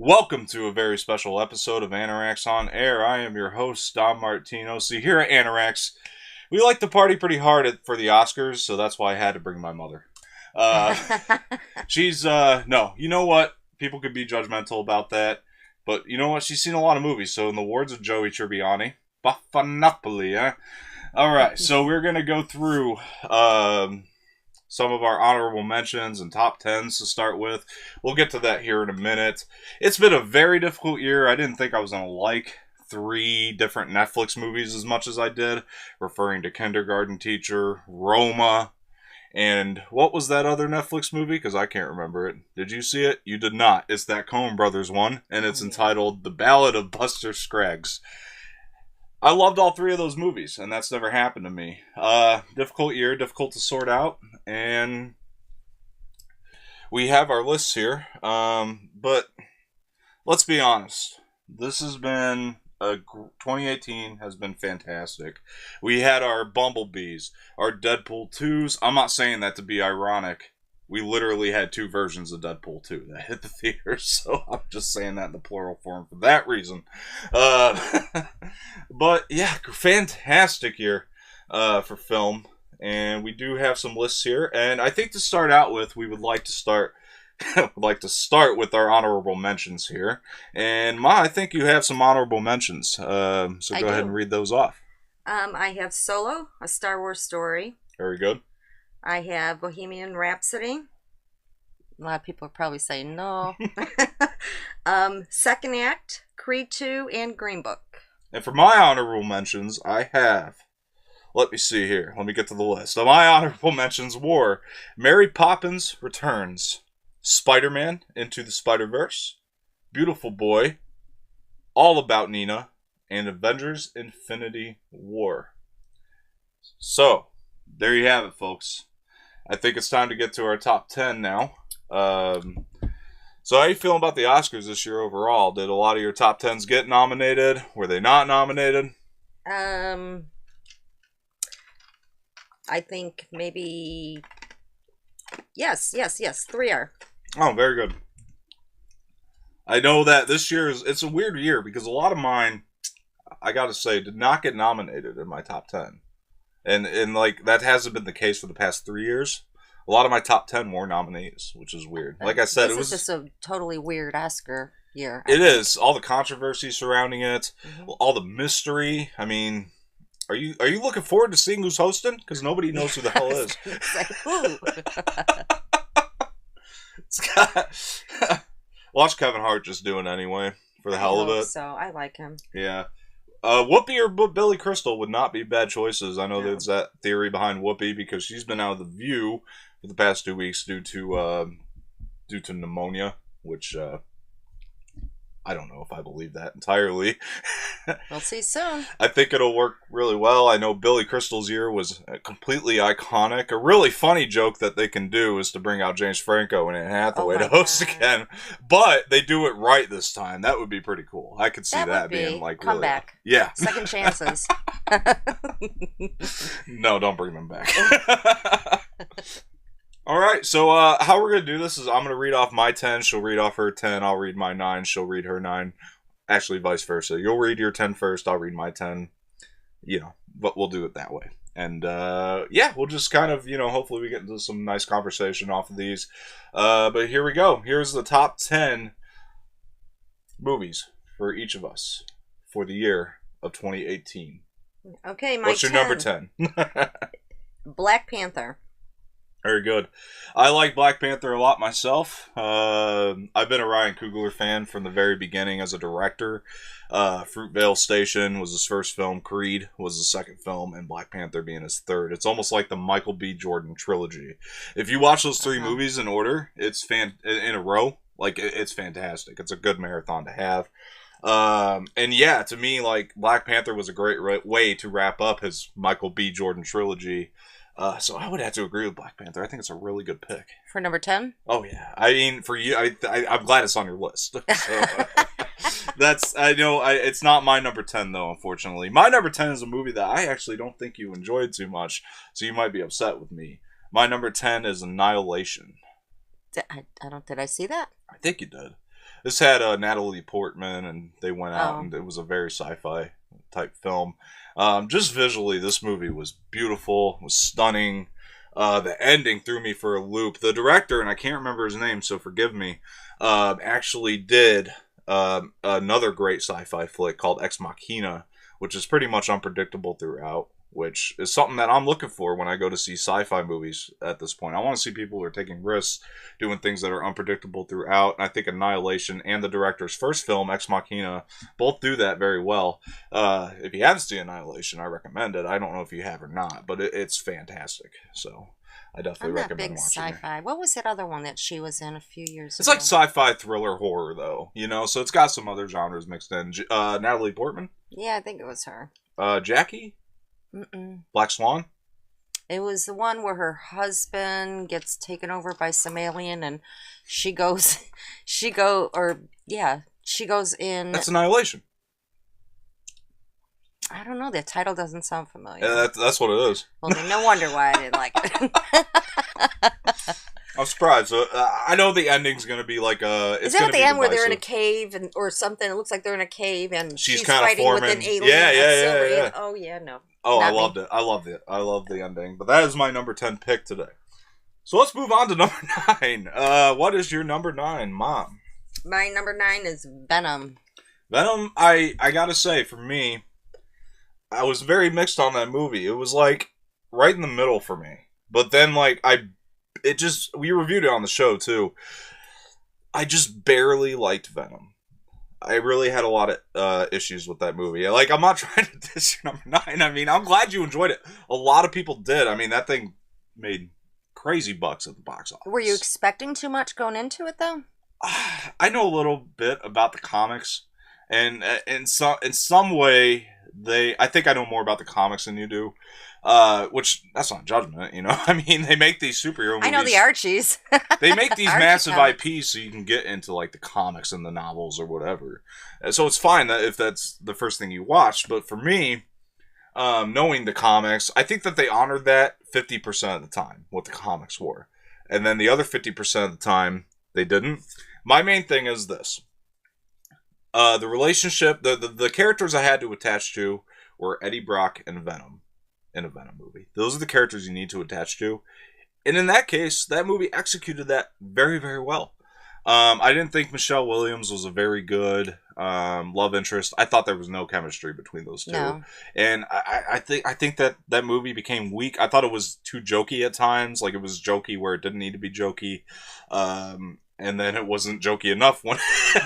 Welcome to a very special episode of Anoraks on Air. I am your host, Don Martino. See, here at Anoraks, we like to party pretty hard for the Oscars, so that's why I had to bring my mother. No, you know what? People could be judgmental about that, but you know what? She's seen a lot of movies, so in the words of Joey Tribbiani, Buffanopoli, eh? Alright, so we're going to go through some of our honorable mentions and top 10s to start with. We'll get to that here in a minute. It's been a very difficult year. I didn't think I was going to like 3 different Netflix movies as much as I did, referring to Kindergarten Teacher, Roma, and what was that other Netflix movie? Because I can't remember it. Did you see it? You did not. It's that Coen Brothers one, and it's entitled The Ballad of Buster Scruggs. I loved all 3 of those movies, and that's never happened to me. Difficult year, difficult to sort out, and we have our lists here. But let's be honest. This has been 2018 has been fantastic. We had our Bumblebees, our Deadpool 2s. I'm not saying that to be ironic. We literally had 2 versions of Deadpool 2 that hit the theaters, so I'm just saying that in the plural form for that reason. But yeah, fantastic year for film, and we do have some lists here. And I think to start out with, we would like to start with our honorable mentions here. And Ma, I think you have some honorable mentions, so go ahead and read those off. I have Solo, A Star Wars Story. Very good. I have Bohemian Rhapsody. A lot of people are probably saying no. Second Act, Creed 2, and Green Book. And for my honorable mentions, I have... Let me see here. Let me get to the list. My honorable mentions were Mary Poppins Returns, Spider-Man Into the Spider-Verse, Beautiful Boy, All About Nina, and Avengers Infinity War. So, there you have it, folks. I think it's time to get to our top 10 now. So how are you feeling about the Oscars this year overall? Did a lot of your top 10s get nominated? Were they not nominated? I think maybe... Yes. 3 are. Oh, very good. I know that this year it's a weird year because a lot of mine, I gotta say, did not get nominated in my top 10. And like, that hasn't been the case for the past 3 years. A lot of my top 10 were nominees, which is weird. Like I said, it was just a totally weird Oscar year. It is. All the controversy surrounding it, all the mystery. I mean, are you looking forward to seeing who's hosting? Because nobody knows who the hell is. Who? Watch Kevin Hart just do it anyway, for the hell of it. So I like him. Yeah. Whoopi or Billy Crystal would not be bad choices. I know there's that theory behind Whoopi because she's been out of the view for the past 2 weeks due to pneumonia, which I don't know if I believe that entirely. We'll see soon. I think it'll work really well. I know Billy Crystal's year was completely iconic. A really funny joke that they can do is to bring out James Franco and Anne Hathaway to host again. But they do it right this time. That would be pretty cool. I could see that being like comeback. Really, yeah. Second chances. No, don't bring them back. All right, so how we're going to do this is I'm going to read off my 10. She'll read off her 10. I'll read my 9. She'll read her 9. Actually, vice versa. You'll read your 10 first. I'll read my 10. You know, but we'll do it that way. And, yeah, we'll just kind of, hopefully we get into some nice conversation off of these. But here we go. Here's the top 10 movies for each of us for the year of 2018. Okay, What's your number 10? Black Panther. Very good. I like Black Panther a lot myself. I've been a Ryan Coogler fan from the very beginning as a director. Fruitvale Station was his first film. Creed was his second film. And Black Panther being his third. It's almost like the Michael B. Jordan trilogy. If you watch those 3 movies in order, it's in a row. Like, it's fantastic. It's a good marathon to have. And yeah, to me, like, Black Panther was a great way to wrap up his Michael B. Jordan trilogy. So I would have to agree with Black Panther. I think it's a really good pick. For number 10? Oh, yeah. I mean, for you, I'm glad it's on your list. So, it's not my number 10, though, unfortunately. My number 10 is a movie that I actually don't think you enjoyed too much, so you might be upset with me. My number 10 is Annihilation. Did I see that? I think you did. This had Natalie Portman, and they went out, Oh. and it was a very sci-fi type film. Just visually, this movie was beautiful, was stunning. The ending threw me for a loop. The director, and I can't remember his name, so forgive me, actually did another great sci-fi flick called Ex Machina, which is pretty much unpredictable throughout, which is something that I'm looking for when I go to see sci-fi movies at this point. I want to see people who are taking risks, doing things that are unpredictable throughout, and I think Annihilation and the director's first film, Ex Machina, both do that very well. If you haven't seen Annihilation, I recommend it. I don't know if you have or not, but it's fantastic, so I definitely I'm not recommend big watching it. sci-fi. What was that other one that she was in a few years It's ago? like sci-fi thriller horror, though, you know, so it's got some other genres mixed in. Natalie Portman? Yeah, I think it was her. Jackie? Mm-mm. Black Swan? It was the one where her husband gets taken over by some alien, and she goes in. That's Annihilation. I don't know. The title doesn't sound familiar. Yeah, that's what it is. Well, then no wonder why I didn't like it. I'm surprised. I know the ending's going to be like Is that at the end where they're in a cave or something? It looks like they're in a cave and She's she's kinda fighting with forming- an alien. Yeah, that's yeah, silver. yeah. Oh, yeah, no. Oh, I Not me. loved it. I loved it. I love the ending. But that is my number 10 pick today. So let's move on to number 9. What is your number 9, Mom? My number 9 is Venom. Venom, I gotta say, for me, I was very mixed on that movie. It was like right in the middle for me. But then like we reviewed it on the show too. I just barely liked Venom. I really had a lot of issues with that movie. Like, I'm not trying to diss your number 9. I mean, I'm glad you enjoyed it. A lot of people did. I mean, that thing made crazy bucks at the box office. Were you expecting too much going into it, though? I know a little bit about the comics, and in some way, I think I know more about the comics than you do. Which, that's not judgment, you know? I mean, they make these superhero movies. I know the Archies. They make these Archie massive comics. IPs so you can get into, like, the comics and the novels or whatever. So it's fine that if that's the first thing you watch. But for me, knowing the comics, I think that they honored that 50% of the time, what the comics were. And then the other 50% of the time, they didn't. My main thing is this. The relationship, the characters I had to attach to were Eddie Brock and Venom in a Venom movie. Those are the characters you need to attach to. And in that case, that movie executed that very, very well. I didn't think Michelle Williams was a very good love interest. I thought there was no chemistry between those two. No. And I think that movie became weak. I thought it was too jokey at times. Like, it was jokey where it didn't need to be jokey. And then it wasn't jokey enough when,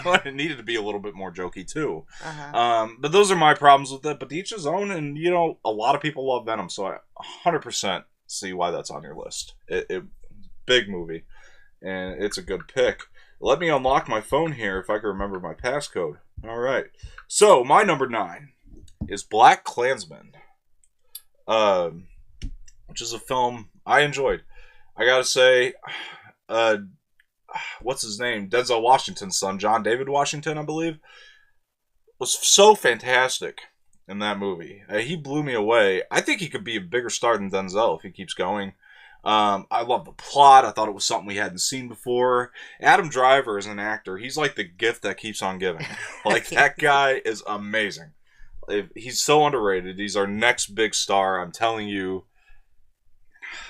when it needed to be a little bit more jokey too. Uh-huh. But those are my problems with it. But to each his own, and you know, a lot of people love Venom, so I 100% see why that's on your list. Big movie, and it's a good pick. Let me unlock my phone here if I can remember my passcode. All right. So my number 9 is Black Klansman, which is a film I enjoyed. I gotta say, what's his name? Denzel Washington's son, John David Washington, I believe, was so fantastic in that movie. He blew me away. I think he could be a bigger star than Denzel if he keeps going. I love the plot. I thought it was something we hadn't seen before. Adam Driver is an actor. He's like the gift that keeps on giving. Like, that guy is amazing. He's so underrated. He's our next big star. I'm telling you.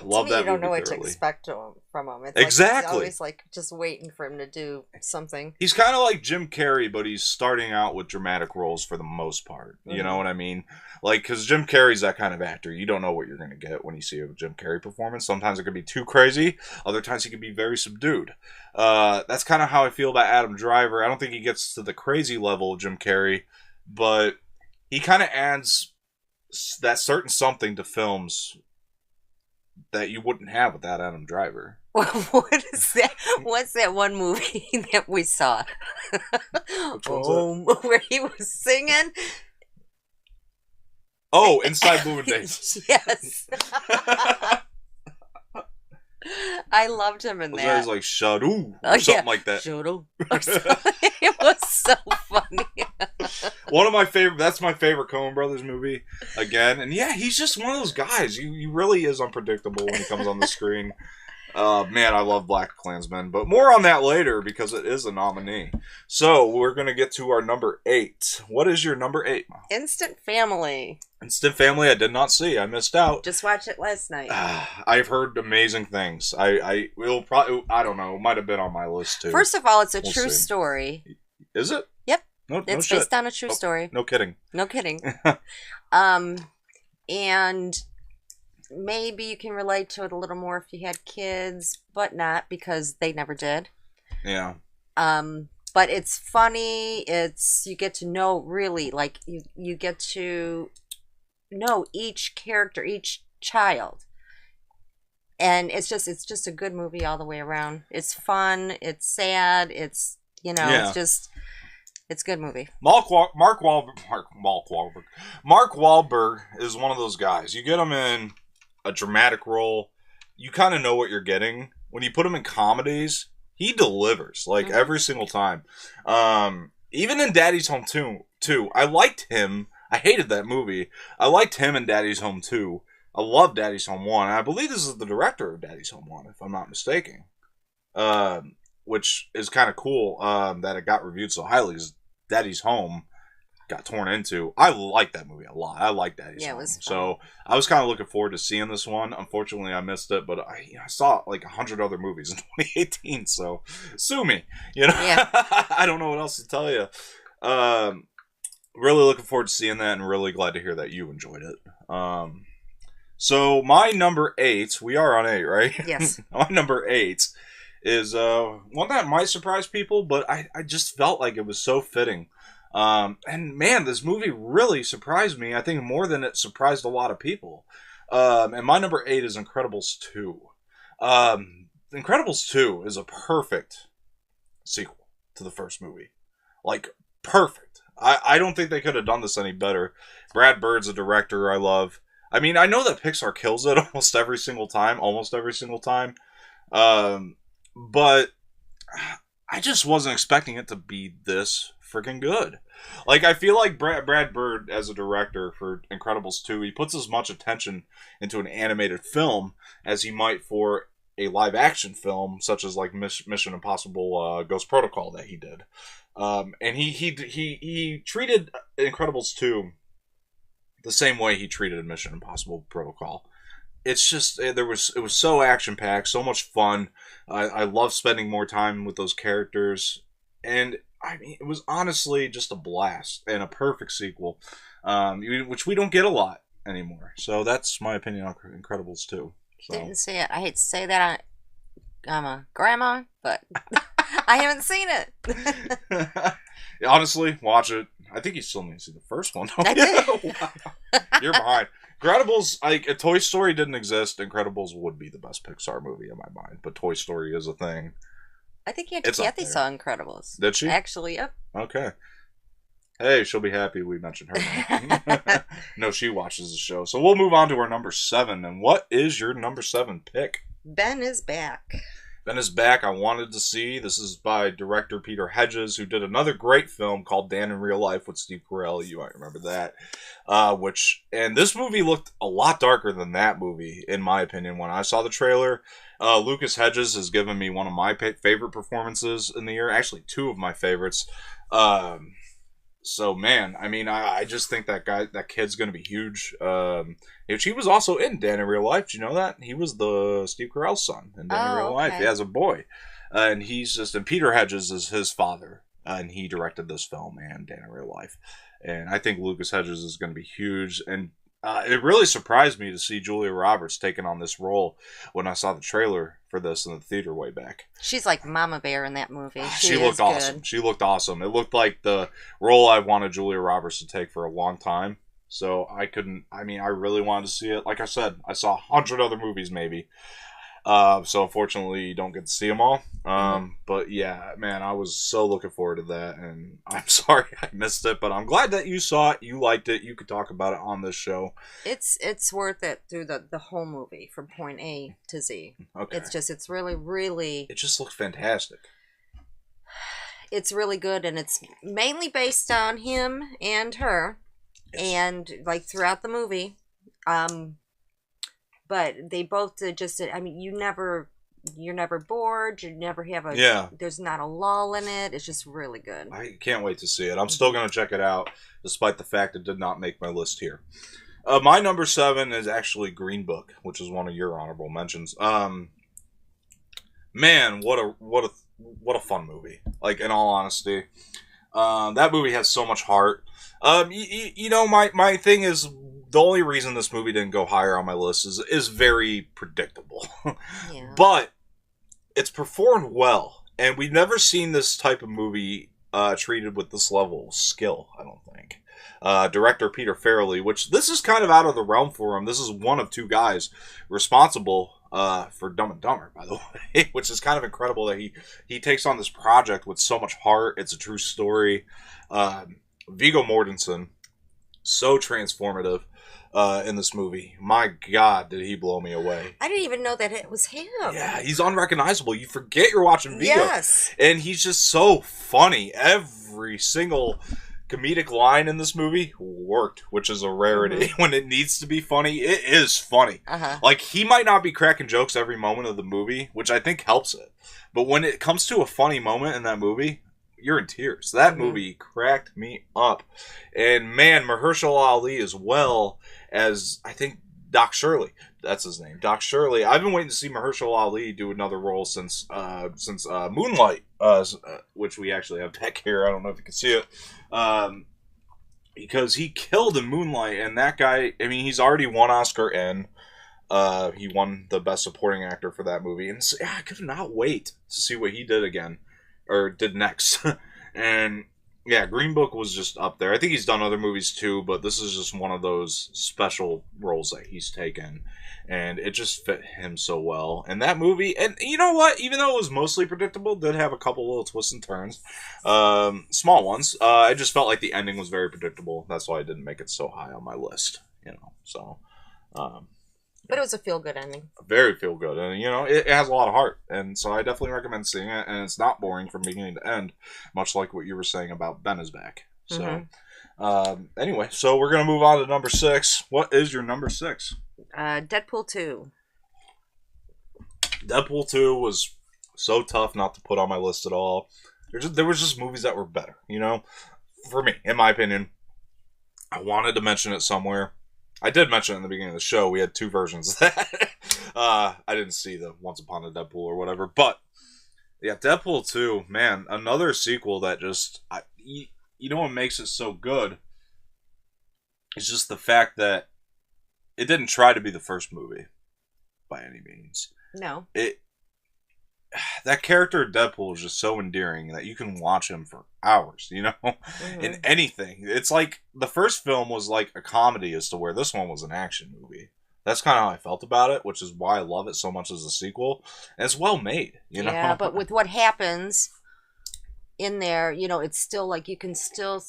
Love to me, that you don't movie know what to thoroughly. expect from him. It's Exactly. Like, always like just waiting for him to do something. He's kind of like Jim Carrey, but he's starting out with dramatic roles for the most part. You know what I mean? Like, because Jim Carrey's that kind of actor. You don't know what you're going to get when you see a Jim Carrey performance. Sometimes it could be too crazy. Other times he can be very subdued. That's kind of how I feel about Adam Driver. I don't think he gets to the crazy level of Jim Carrey, but he kind of adds that certain something to films that you wouldn't have without Adam Driver. What is that? What's that one movie that we saw? Which one's where he was singing. Oh, Inside Llewyn Davis. Yes. I loved him in Was that. always like Shadoo or something like that. Shodo. Or something. It was so funny. One of my favorite. That's my favorite Coen Brothers movie again. And yeah, he's just one of those guys. He really is unpredictable when he comes on the screen. Man, I love Black Klansman, but more on that later because it is a nominee. So we're gonna get to our number 8. What is your number 8, Mom? Instant Family. Instant Family. I did not see. I missed out. Just watched it last night. I've heard amazing things. I will probably. I don't know. It might have been on my list too. First of all, it's a We'll true see. story. Is it? Yep. No It's shit. based on a true story. No kidding. No kidding. And maybe you can relate to it a little more if you had kids, but not because they never did. Yeah. But it's funny. You get to know really, like you get to know each character, each child. And it's just a good movie all the way around. It's fun, it's sad, it's it's a good movie. Mark Wahlberg is one of those guys. You get him in a dramatic role, you kind of know what you're getting. When you put him in comedies, he delivers like every single time. Even in Daddy's Home 2, I liked him. I hated that movie. I liked him in Daddy's Home 2. I love Daddy's Home 1. And I believe this is the director of Daddy's Home 1, if I'm not mistaken. Which is kind of cool that it got reviewed so highly, because Daddy's Home got torn into. I like that movie a lot. I like Daddy's Home. It was fun. So I was kind of looking forward to seeing this one. Unfortunately, I missed it, but I saw like 100 other movies in 2018, so sue me. Yeah. I don't know what else to tell you. Really looking forward to seeing that, and really glad to hear that you enjoyed it. So my number 8, we are on 8, right? Yes. My number 8 is one that might surprise people, but I just felt like it was so fitting. And man, this movie really surprised me. I think more than it surprised a lot of people. And my number 8 is Incredibles 2. Incredibles 2 is a perfect sequel to the first movie. Like, perfect. I don't think they could have done this any better. Brad Bird's a director I love. I mean, I know that Pixar kills it almost every single time. But I just wasn't expecting it to be this freaking good. Like, I feel like Brad Bird, as a director for Incredibles 2, he puts as much attention into an animated film as he might for a live-action film, such as, like, Mission Impossible Ghost Protocol that he did. And he treated Incredibles 2 the same way he treated Mission Impossible Protocol. It's just, it was so action-packed, so much fun. I love spending more time with those characters. And, I mean, it was honestly just a blast and a perfect sequel, which we don't get a lot anymore. So that's my opinion on Incredibles 2. So. Didn't see it. I hate to say that I'm a grandma, but I haven't seen it. Honestly, watch it. I think you still need to see the first one. I did. Wow. You're behind. Incredibles, like, if Toy Story didn't exist, Incredibles would be the best Pixar movie in my mind. But Toy Story is a thing. I think Aunt Kathy saw Incredibles. Did she? Actually, yep. Okay. Hey, she'll be happy we mentioned her. No, she watches the show. So we'll move on to our number 7. And what is your number 7 pick? Ben is Back. Ben is Back. I wanted to see. This is by director Peter Hedges, who did another great film called Dan in Real Life with Steve Carell. You might remember that. And this movie looked a lot darker than that movie, in my opinion, when I saw the trailer. Lucas Hedges has given me one of my favorite performances in the year. Actually, 2 of my favorites. So, man, I mean, I just think that kid's going to be huge. He was also in Dan in Real Life. Do you know that? He was the Steve Carell's son in Dan in Real Life. He has a boy. And Peter Hedges is his father. And he directed this film and Dan in Real Life. And I think Lucas Hedges is going to be huge. And it really surprised me to see Julia Roberts taking on this role when I saw the trailer for this in the theater way back. She's like Mama Bear in that movie. She looked awesome. Good. She looked awesome. It looked like the role I wanted Julia Roberts to take for a long time. So I really wanted to see it. Like I said, I saw 100 other movies maybe. So unfortunately you don't get to see them all. But yeah, man, I was so looking forward to that, and I'm sorry I missed it, but I'm glad that you saw it, you liked it, you could talk about it on this show. It's worth it through the whole movie from point A to Z. Okay. It's really, really... It just looks fantastic. It's really good, and it's mainly based on him and her, and like throughout the movie. But they both did I mean, you never you're never bored. You never have a Yeah. There's not a lull in it. It's just really good. I can't wait to see it. I'm still going to check it out, despite the fact it did not make my list here. My number 7 is actually Green Book, which is one of your honorable mentions. Man, what a fun movie. Like, in all honesty, that movie has so much heart. My thing is, the only reason this movie didn't go higher on my list is very predictable. Yeah. But it's performed well, and we've never seen this type of movie treated with this level of skill, I don't think. Director Peter Farrelly, which this is kind of out of the realm for him. This is one of 2 guys responsible for Dumb and Dumber, by the way, which is kind of incredible that he takes on this project with so much heart. It's a true story. Viggo Mortensen, so transformative in this movie. My God, did he blow me away. I didn't even know that it was him. Yeah, he's unrecognizable. You forget you're watching Viggo. Yes. And he's just so funny. Every single comedic line in this movie worked, which is a rarity. Mm-hmm. When it needs to be funny, it is funny. Uh-huh. Like, he might not be cracking jokes every moment of the movie, which I think helps it. But when it comes to a funny moment in that movie, you're in tears. That movie cracked me up. And man, Mahershala Ali as well as, I think, Doc Shirley. That's his name. Doc Shirley. I've been waiting to see Mahershala Ali do another role since Moonlight, which we actually have back here. I don't know if you can see it. Because he killed in Moonlight, and that guy, I mean, he's already won Oscar in. He won the Best Supporting Actor for that movie. And so, yeah, I could not wait to see what he did again. Or did next. And yeah, Green Book was just up there. I think he's done other movies too, but this is just one of those special roles that he's taken. And it just fit him so well. And that movie, and you know what? Even though it was mostly predictable, did have a couple little twists and turns. Small ones. I just felt like the ending was very predictable. That's why I didn't make it so high on my list. So... But it was a feel-good ending. Very feel-good. And, it has a lot of heart. And so I definitely recommend seeing it. And it's not boring from beginning to end, much like what you were saying about Ben is Back. So, anyway, so we're going to move on to number 6. What is your number 6? Deadpool 2. Deadpool 2 was so tough not to put on my list at all. There was just movies that were better, For me, in my opinion. I wanted to mention it somewhere. I did mention it in the beginning of the show. We had 2 versions of that. I didn't see the Once Upon a Deadpool or whatever. But, yeah, Deadpool 2, man, another sequel that just... what makes it so good is just the fact that it didn't try to be the first movie by any means. No. That character of Deadpool is just so endearing that you can watch him for hours, in anything. It's like the first film was like a comedy as to where this one was an action movie. That's kind of how I felt about it, which is why I love it so much as a sequel. And it's well made, Yeah, but with what happens in there, it's still like you can still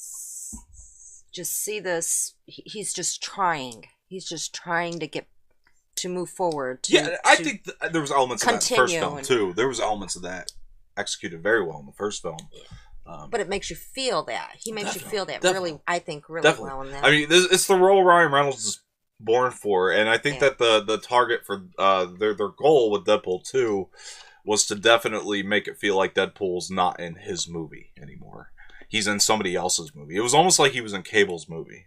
just see this. He's just trying. He's just trying to move forward. I think there was elements of that in the first film, too. There was elements of that executed very well in the first film. But it makes you feel that. He makes you feel that definitely. really, I think, really well in that. I mean, it's the role Ryan Reynolds is born for, and I think that the target for their goal with Deadpool 2 was to definitely make it feel like Deadpool's not in his movie anymore. He's in somebody else's movie. It was almost like he was in Cable's movie.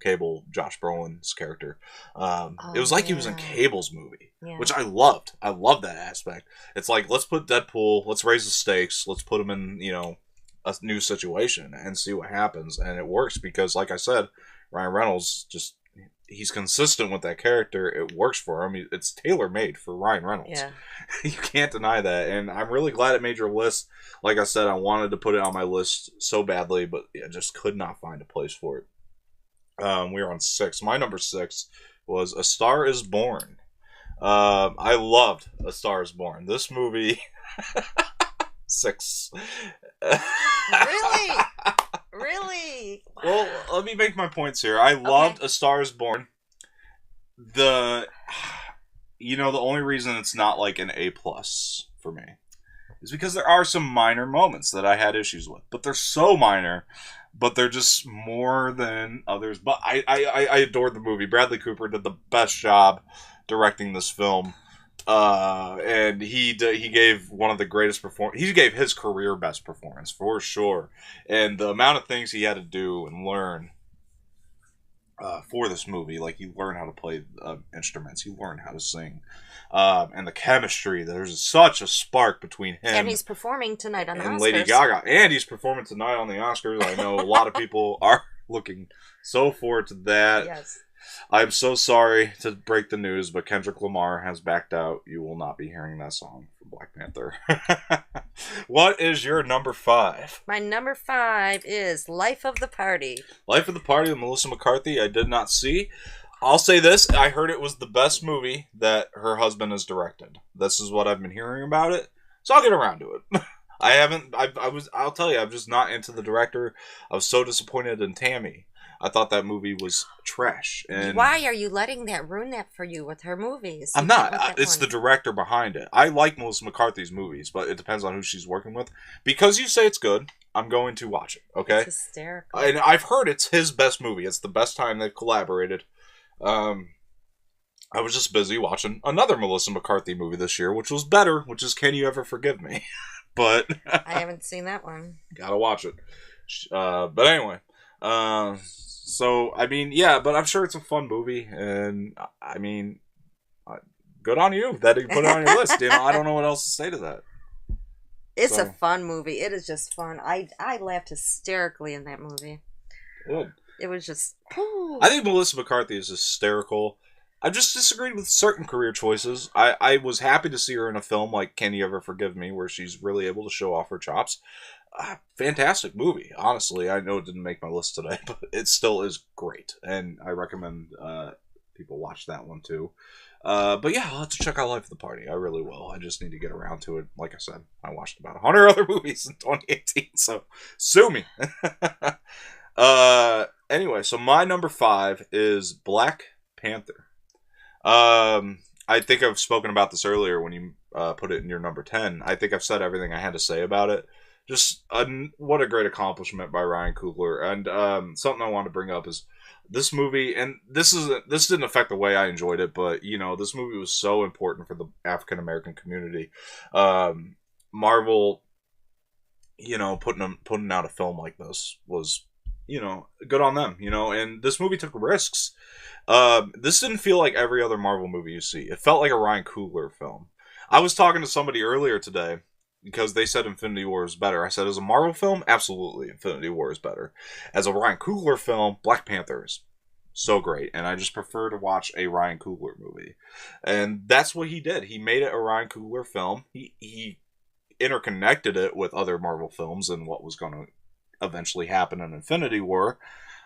Cable, Josh Brolin's character. It was like he was in Cable's movie, which I loved. I love that aspect. It's like, let's put Deadpool, let's raise the stakes, let's put him in, a new situation and see what happens. And it works because, like I said, Ryan Reynolds he's consistent with that character. It works for him. It's tailor-made for Ryan Reynolds. Yeah. You can't deny that. And I'm really glad it made your list. Like I said, I wanted to put it on my list so badly, but I just could not find a place for it. We were on 6. My number 6 was A Star Is Born. I loved A Star Is Born. This movie... 6. Really? Really? Wow. Well, let me make my points here. I loved A Star Is Born. The only reason it's not like an A+ for me is because there are some minor moments that I had issues with, but they're so minor, but they're just more than others. But I adored the movie. Bradley Cooper did the best job directing this film. And he gave one of the greatest he gave his career best performance for sure. And the amount of things he had to do and learn for this movie, like he learned how to play instruments, he learned how to sing, and the chemistry. There's such a spark between him and he's performing tonight on the and Oscars. Lady Gaga, and he's performing tonight on the Oscars. I know a lot of people are looking so forward to that. Yes. I'm so sorry to break the news, but Kendrick Lamar has backed out. You will not be hearing that song from Black Panther. What is your number 5? My number 5 is Life of the Party. Life of the Party with Melissa McCarthy. I did not see. I'll say this. I heard it was the best movie that her husband has directed. This is what I've been hearing about it. So I'll get around to it. I'll tell you, I'm just not into the director. I was so disappointed in Tammy. I thought that movie was trash. And why are you letting that ruin that for you with her movies? I'm not. It's the director behind it. I like Melissa McCarthy's movies, but it depends on who she's working with. Because you say it's good, I'm going to watch it, okay? It's hysterical. And I've heard it's his best movie. It's the best time they've collaborated. I was just busy watching another Melissa McCarthy movie this year, which was better, which is Can You Ever Forgive Me? But I haven't seen that one. Gotta watch it. But anyway, so, I mean, yeah, but I'm sure it's a fun movie, and, I mean, good on you that you put it on your list. You know, I don't know what else to say to that. It's a fun movie. It is just fun. I laughed hysterically in that movie. Good. It was just... I think Melissa McCarthy is hysterical. I just disagreed with certain career choices. I was happy to see her in a film like Can You Ever Forgive Me, where she's really able to show off her chops. Fantastic movie, honestly. I know it didn't make my list today, but it still is great, and I recommend people watch that one too. But yeah, I'll have to check out Life of the Party. I really will. I just need to get around to it. Like I said, I watched about 100 other movies in 2018, so sue me. Anyway, so my number 5 is Black Panther. I think I've spoken about this earlier when you put it in your number 10. I think I've said everything I had to say about it. Just what a great accomplishment by Ryan Coogler. And something I want to bring up is this movie, and this didn't affect the way I enjoyed it, but you know, this movie was so important for the African American community. Marvel, you know, putting out a film like this was, you know, good on them, you know, and this movie took risks. This didn't feel like every other Marvel movie you see. It felt like a Ryan Coogler film. I was talking to somebody earlier today because they said Infinity War is better. I said, as a Marvel film, absolutely, Infinity War is better. As a Ryan Coogler film, Black Panther is so great, and I just prefer to watch a Ryan Coogler movie. And that's what he did. He made it a Ryan Coogler film. He interconnected it with other Marvel films and what was going to eventually happen in Infinity War.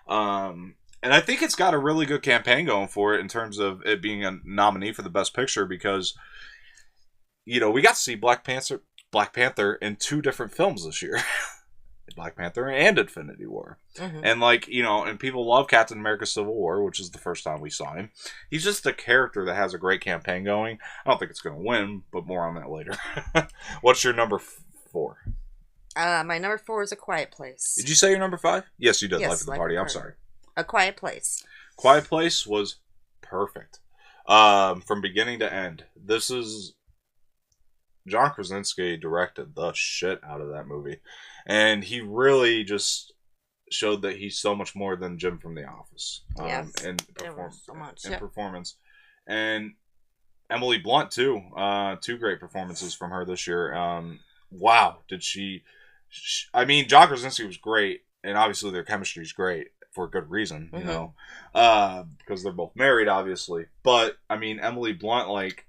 And I think it's got a really good campaign going for it in terms of it being a nominee for the Best Picture because, you know, we got to see Black Panther in 2 different films this year. Black Panther and Infinity War. Mm-hmm. And like, you know, and people love Captain America Civil War, which is the first time we saw him. He's just a character that has a great campaign going. I don't think it's going to win, but more on that later. What's your number 4? My number 4 is A Quiet Place. Did you say your number 5? Yes, you did. Yes, Life of the Party. I'm sorry. A Quiet Place. Quiet Place was perfect. From beginning to end. This is... John Krasinski directed the shit out of that movie. And he really just showed that he's so much more than Jim from The Office. Yes. Performance. And Emily Blunt, too. 2 great performances from her this year. Wow. Did she... I mean, John Krasinski was great. And obviously their chemistry is great. For a good reason, you know. Because they're both married, obviously. But, I mean, Emily Blunt, like...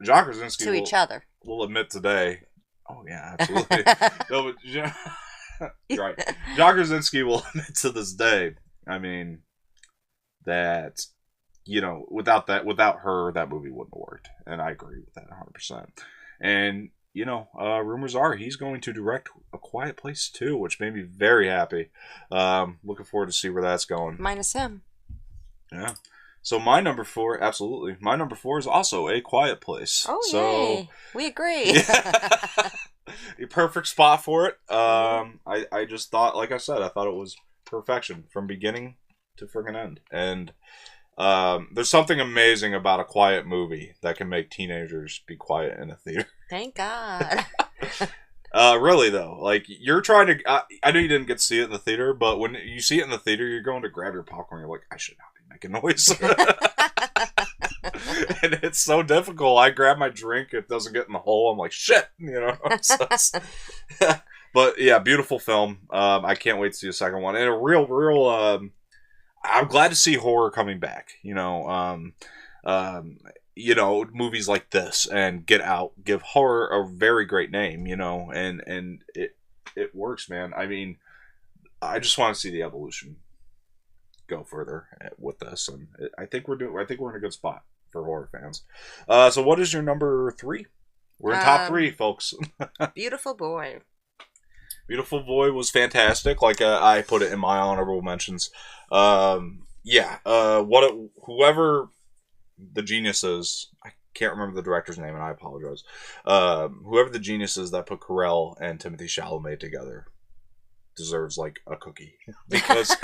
John Krasinski... each other. We'll admit today. Oh yeah, absolutely. No, but right. John Krasinski will admit to this day. I mean, that you know, without her, that movie wouldn't have worked, and I agree with that 100%. And you know, rumors are he's going to direct A Quiet Place 2, which made me very happy. Looking forward to see where that's going. Minus him. Yeah. So my number 4, absolutely. My number 4 is also A Quiet Place. Oh, so, yay. We agree. Yeah. A perfect spot for it. I just thought, like I said, I thought it was perfection from beginning to friggin' end. And There's something amazing about a quiet movie that can make teenagers be quiet in a theater. Thank God. Really though, like you're trying to. I know you didn't get to see it in the theater, but when you see it in the theater, you're going to grab your popcorn. You're like, I should not be making noise, and it's so difficult. I grab my drink, it doesn't get in the hole. I'm like, shit, But yeah, beautiful film. I can't wait to see a second one, and a real. I'm glad to see horror coming back. Movies like this and Get Out give horror a very great name, and it works, man. I mean, I just want to see the evolution go further with this, and I think we're in a good spot for horror fans. So what is your number 3? We're in top 3, folks. Beautiful Boy. Beautiful Boy was fantastic. Like I put it in my honorable mentions. Whoever the genius is, I can't remember the director's name, and I apologize. Whoever the genius is that put Carell and Timothée Chalamet together deserves like a cookie because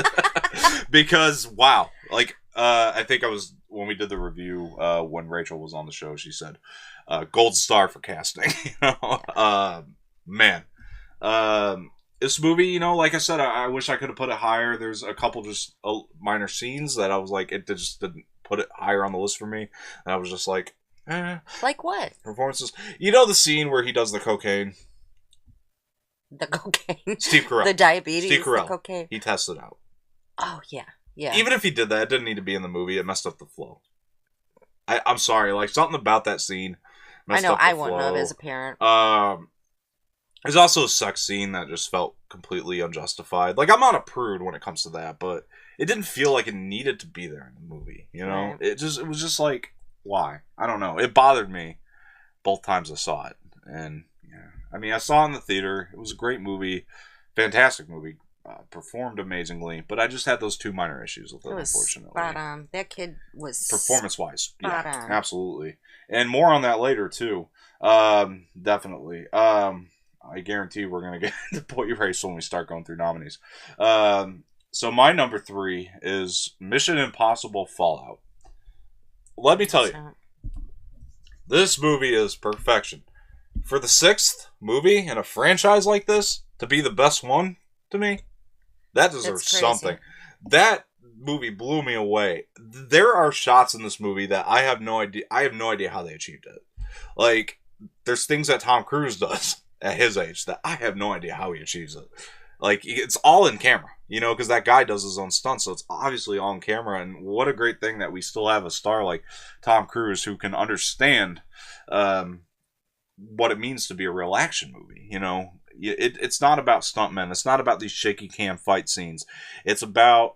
wow, like I think when we did the review when Rachel was on the show, she said gold star for casting. Man. This movie, like I said, I wish I could have put it higher. There's a couple just minor scenes that I was like, it just didn't put it higher on the list for me. And I was just like, Like what? Performances. The scene where he does the cocaine? The cocaine? Steve Carell. The diabetes? Steve Carell. The cocaine? He tested out. Oh, yeah. Yeah. Even if he did that, it didn't need to be in the movie. It messed up the flow. I'm sorry. Like, something about that scene messed up the flow. I wouldn't have as a parent. There's also a sex scene that just felt completely unjustified. Like, I'm not a prude when it comes to that, but it didn't feel like it needed to be there in the movie, Right. It was just like, why? I don't know. It bothered me both times I saw it. And, yeah. I mean, I saw it in the theater. It was a great movie. Fantastic movie. Performed amazingly. But I just had those 2 minor issues with it, unfortunately. Spot on. That kid was... Performance-wise. Spot on. Absolutely. And more on that later, too. Definitely. I guarantee we're going to get to point race when we start going through nominees. So my number 3 is Mission Impossible Fallout. Let me tell you, this movie is perfection. For the 6th movie in a franchise like this to be the best one to me, that deserves something. That movie blew me away. There are shots in this movie that I have no idea how they achieved it. Like, there's things that Tom Cruise does at his age that I have no idea how he achieves it. Like, it's all in camera, because that guy does his own stunts, so it's obviously all in camera, and what a great thing that we still have a star like Tom Cruise who can understand what it means to be a real action movie, It's not about stuntmen, it's not about these shaky cam fight scenes, it's about,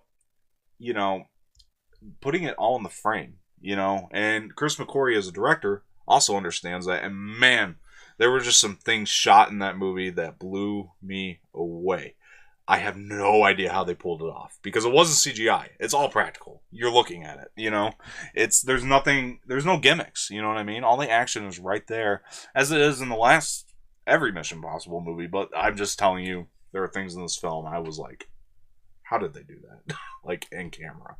putting it all in the frame, and Chris McQuarrie as a director also understands that, and man, there were just some things shot in that movie that blew me away. I have no idea how they pulled it off because it wasn't CGI. It's all practical. You're looking at it, there's no gimmicks, you know what I mean? All the action is right there as it is in every Mission Impossible movie, but I'm just telling you, there are things in this film I was like, how did they do that? Like, in camera.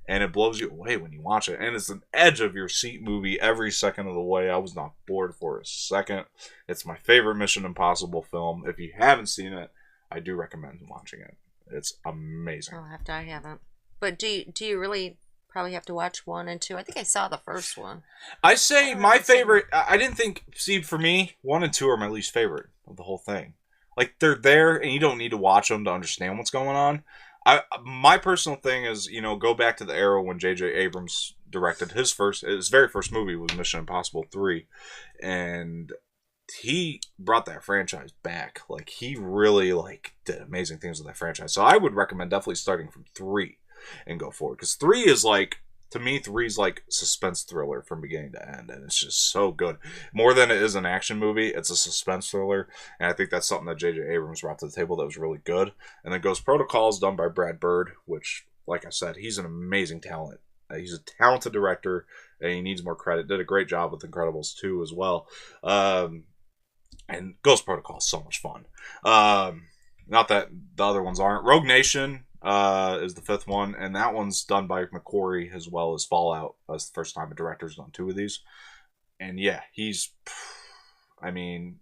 And it blows you away when you watch it. And it's an edge of your seat movie every second of the way. I was not bored for a second. It's my favorite Mission Impossible film. If you haven't seen it, I do recommend watching it. It's amazing. I haven't. But do you really probably have to watch 1 and 2? I think I saw the first one. I say my favorite... I didn't think... See, for me, 1 and 2 are my least favorite of the whole thing. Like, they're there, and you don't need to watch them to understand what's going on. My personal thing is, go back to the era when J.J. Abrams directed his very first movie was Mission Impossible 3, and he brought that franchise back. Like, he really did amazing things with that franchise. So I would recommend definitely starting from 3 and go forward, because 3 is to me, 3 is like suspense thriller from beginning to end, and it's just so good. More than it is an action movie, it's a suspense thriller, and I think that's something that J.J. Abrams brought to the table that was really good. And then Ghost Protocol is done by Brad Bird, which, like I said, he's an amazing talent. He's a talented director, and he needs more credit. Did a great job with Incredibles 2 as well. And Ghost Protocol is so much fun. Not that the other ones aren't. Rogue Nation is the fifth one, and that one's done by McCarthy as well as Fallout. That's the first time a director's done two of these. And yeah, I mean,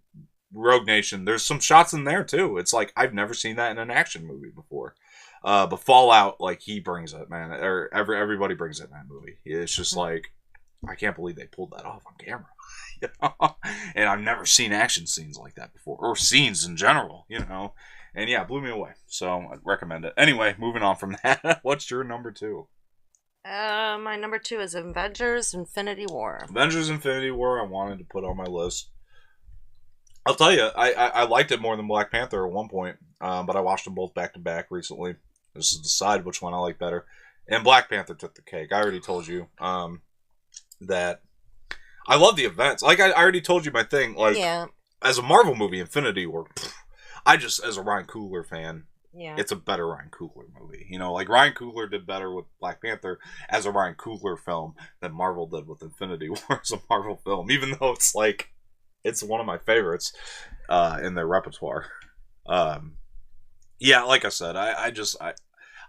Rogue Nation, there's some shots in there too. It's like, I've never seen that in an action movie before. But Fallout, like, he brings it, man. Or everybody brings it in that movie. It's just like, I can't believe they pulled that off on camera. You know? And I've never seen action scenes like that before, or scenes in general, you know. And yeah, it blew me away. So I'd recommend it. Anyway, moving on from that, what's your number two? My number two is Avengers Infinity War. Avengers Infinity War, I wanted to put on my list. I'll tell you, I liked it more than Black Panther at one point, but I watched them both back to back recently. Just to decide which one I like better. And Black Panther took the cake. I already told you that I love the events. Like, I already told you my thing. Like, yeah. As a Marvel movie, Infinity War, I just, as a Ryan Coogler fan, yeah, it's a better Ryan Coogler movie. You know, like, Ryan Coogler did better with Black Panther as a Ryan Coogler film than Marvel did with Infinity War as a Marvel film. Even though it's, like, it's one of my favorites in their repertoire. Yeah, like I said, I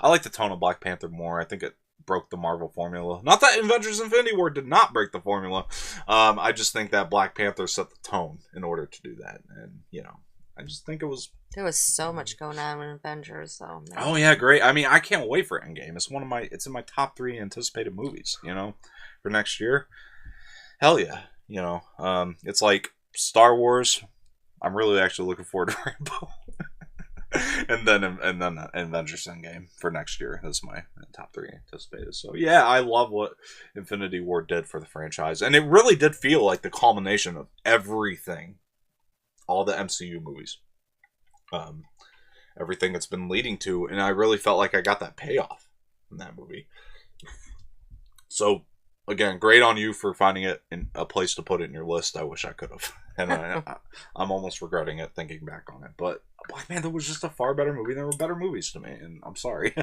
like the tone of Black Panther more. I think it broke the Marvel formula. Not that Avengers Infinity War did not break the formula. I just think that Black Panther set the tone in order to do that. And, you know, I just think it was... There was so much going on in Avengers, though. Man. Oh, yeah, great. I mean, I can't wait for Endgame. It's in my top 3 anticipated movies, you know, for next year. Hell yeah. You know, it's like Star Wars. I'm really actually looking forward to Rainbow. and then Avengers Endgame for next year. That's my top 3 anticipated. So yeah, I love what Infinity War did for the franchise, and it really did feel like the culmination of everything, all the MCU movies, everything it's been leading to, and I really felt like I got that payoff in that movie. So again, great on you for finding it in a place to put it in your list. I wish I could have, and I'm almost regretting it thinking back on it, but. Black Panther was just a far better movie. There were better movies to me, and I'm sorry.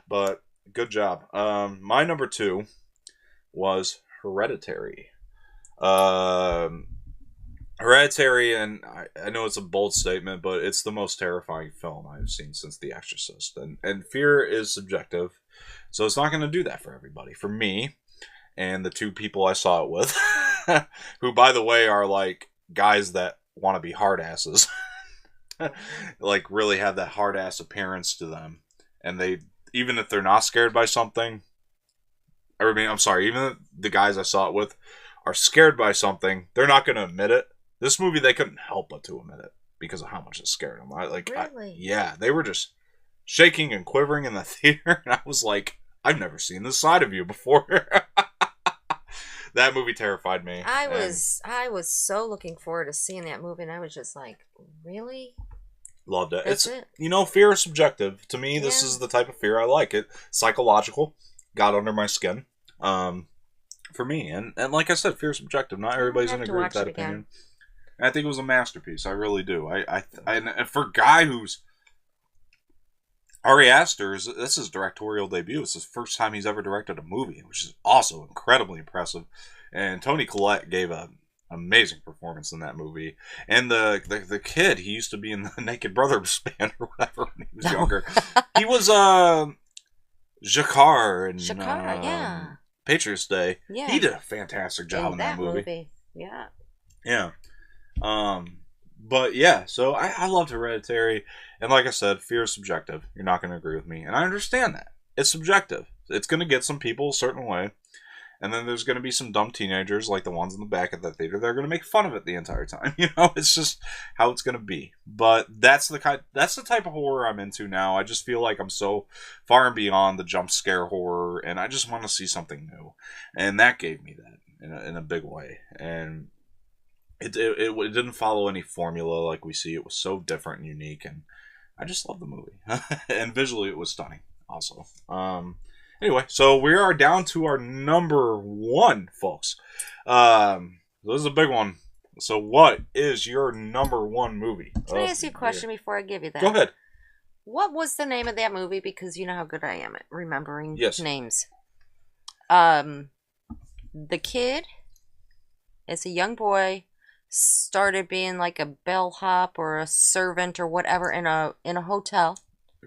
But good job. My number 2 was Hereditary. Hereditary, and I know it's a bold statement, but it's the most terrifying film I've seen since The Exorcist. And fear is subjective, so it's not going to do that for everybody. For me, and the 2 people I saw it with, who, by the way, are like guys that want to be hard asses. Like, really have that hard ass appearance to them, and they, even if they're not scared by something, I mean, I'm sorry, even if the guys I saw it with are scared by something, they're not going to admit it. This movie, they couldn't help but to admit it because of how much it scared them. Really? Yeah, they were just shaking and quivering in the theater, and I was like, I've never seen this side of you before. That movie terrified me. I was so looking forward to seeing that movie, and I was just like, really? Loved it. That's it. You know, fear is subjective. To me, this is the type of fear I like. It psychological, got under my skin. For me, and like I said, fear is subjective. Not everybody's gonna agree with that opinion. And I think it was a masterpiece. I really do. And for a guy who's Ari Aster, this is his directorial debut. It's his first time he's ever directed a movie, which is also incredibly impressive. And Toni Collette gave an amazing performance in that movie. And the kid, he used to be in the Naked Brothers band or whatever when he was younger. He was Jacquard in yeah. Patriots Day. Yeah. He did a fantastic job in that movie. Yeah. Yeah. But yeah, so I loved Hereditary, and like I said, fear is subjective. You're not going to agree with me, and I understand that. It's subjective. It's going to get some people a certain way, and then there's going to be some dumb teenagers, like the ones in the back of the theater, they're going to make fun of it the entire time. You know, it's just how it's going to be. But that's the type of horror I'm into now. I just feel like I'm so far and beyond the jump scare horror, and I just want to see something new, and that gave me that in a big way, and it didn't follow any formula like we see. It was so different and unique, and I just love the movie. And visually, it was stunning also. Anyway, so we are down to our number 1, folks. This is a big one. So what is your number 1 movie? Can I ask you a question before I give you that? Go ahead. What was the name of that movie? Because you know how good I am at remembering names. The kid, as a young boy, started being like a bellhop or a servant or whatever in a hotel.